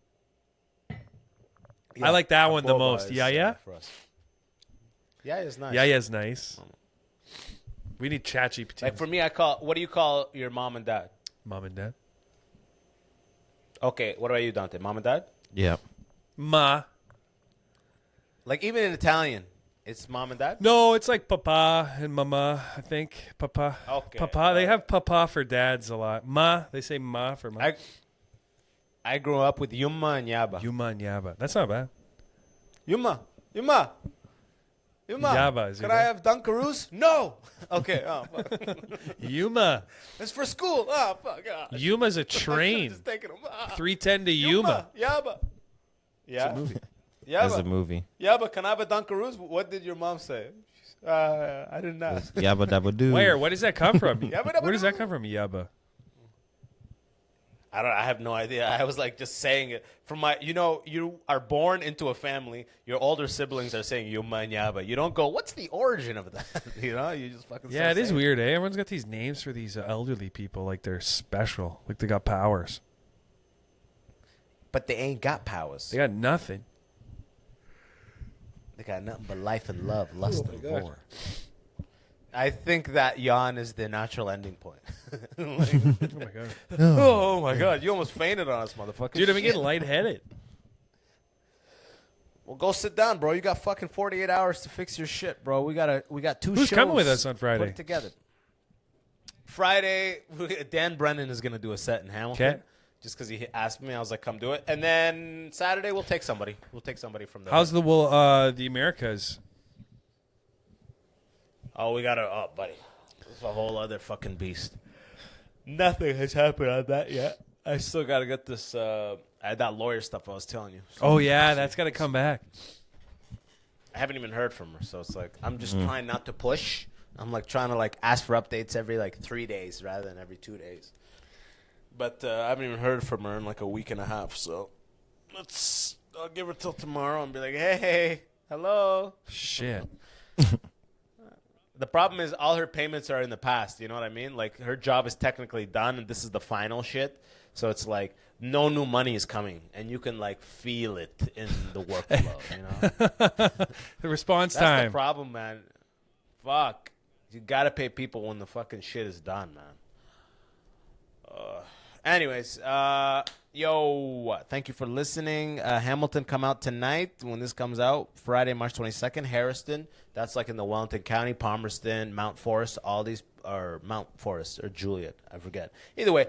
I like that one the Haboba most. is, Yaya? for us. Yaya is nice. Yaya's nice. We need ChatGPT. Like for me, what do you call your mom and dad? Mom and dad. Okay, what about you, Dante? Mom and dad? Yeah. Ma. Like even in Italian, it's mom and dad? No, it's like papa and mama, I think. Papa. Okay. Papa. They have papa for dads a lot. Ma. They say ma for ma. I grew up with Yumma and Yaba. Yuma and Yaba. That's not bad. Yumma. Yaba is Could your I dad? have Dunkaroos? No. Okay. Oh, fuck. Yuma. It's for school. Oh, fuck. Oh, Yuma's a train. Just taking them. 310 to Yuma. Yaba. Yeah. Movie. That's a Yaba. movie. Yaba, can I have a Dunkaroos? What did your mom say? I didn't ask. Yabba dabba doo. Where? Where does that come from? Yabba Where does that dabba come from? Yaba. I have no idea. I was like just saying it from you are born into a family. Your older siblings are saying Yuma and Yaba. You don't go, what's the origin of that? You just fucking Yeah, it is weird, eh? Everyone's got these names for these elderly people like they're special, like they got powers. But they ain't got powers. They got nothing. They got nothing but life and love, lust and God. war. I think that yawn is the natural ending point. Oh my god, Oh my god, you almost fainted on us, motherfucker. dude! I'm Shit. getting lightheaded. Well, go sit down, bro. You got fucking 48 hours to fix your shit, bro. We got two shows. Who's coming with us on Put Friday? it together. Friday, Dan Brennan is going to do a set in Hamilton. Okay. Just because he asked me, I was like, come do it. And then Saturday, we'll take somebody. We'll take somebody from there. How's the Americas? Oh, buddy. It's a whole other fucking beast. Nothing has happened on that yet. I still got to get this, that lawyer stuff I was telling you. So Oh yeah, that's got to come back. I haven't even heard from her, so it's like, I'm just trying not to push I'm like trying to like ask for updates every like 3 days rather than every 2 days. But I haven't even heard from her in like a week and a half. So I'll give her till tomorrow and be like, hey, hello. Shit. The problem is all her payments are in the past. You know what I mean? Like her job is technically done and this is the final shit. So it's like no new money is coming and you can like feel it in the workflow, you know? The response That's time. the problem, man. Fuck. You got to pay people when the fucking shit is done, man. Anyways, yo, thank you for listening. Hamilton come out tonight when this comes out, Friday, March 22nd. Harriston, that's like in the Wellington County, Palmerston, Mount Forest, all these, or Mount Forest, or Juliet, I forget. Either way,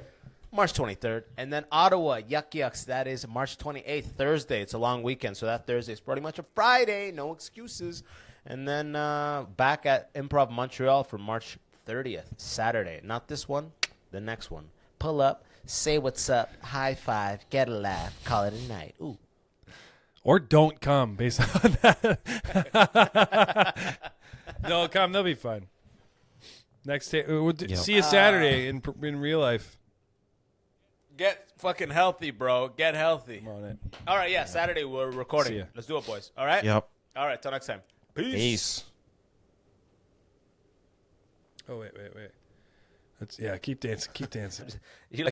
March 23rd. And then Ottawa, Yuck Yucks, that is March 28th, Thursday. It's a long weekend, so that Thursday is pretty much a Friday, no excuses. And then back at Improv Montreal for March 30th, Saturday. Not this one, the next one. Pull up. Say what's up, high five, get a laugh, call it a night. Ooh. Or don't come based on that. No, come. They'll be fun. Next day, see you Saturday in real life. Get fucking healthy, bro. Get healthy. I'm on it. All right, yeah, Saturday we're recording. See ya. Let's do it, boys. All right? Yep. All right, till next time. Peace. Oh, wait. Keep dancing. You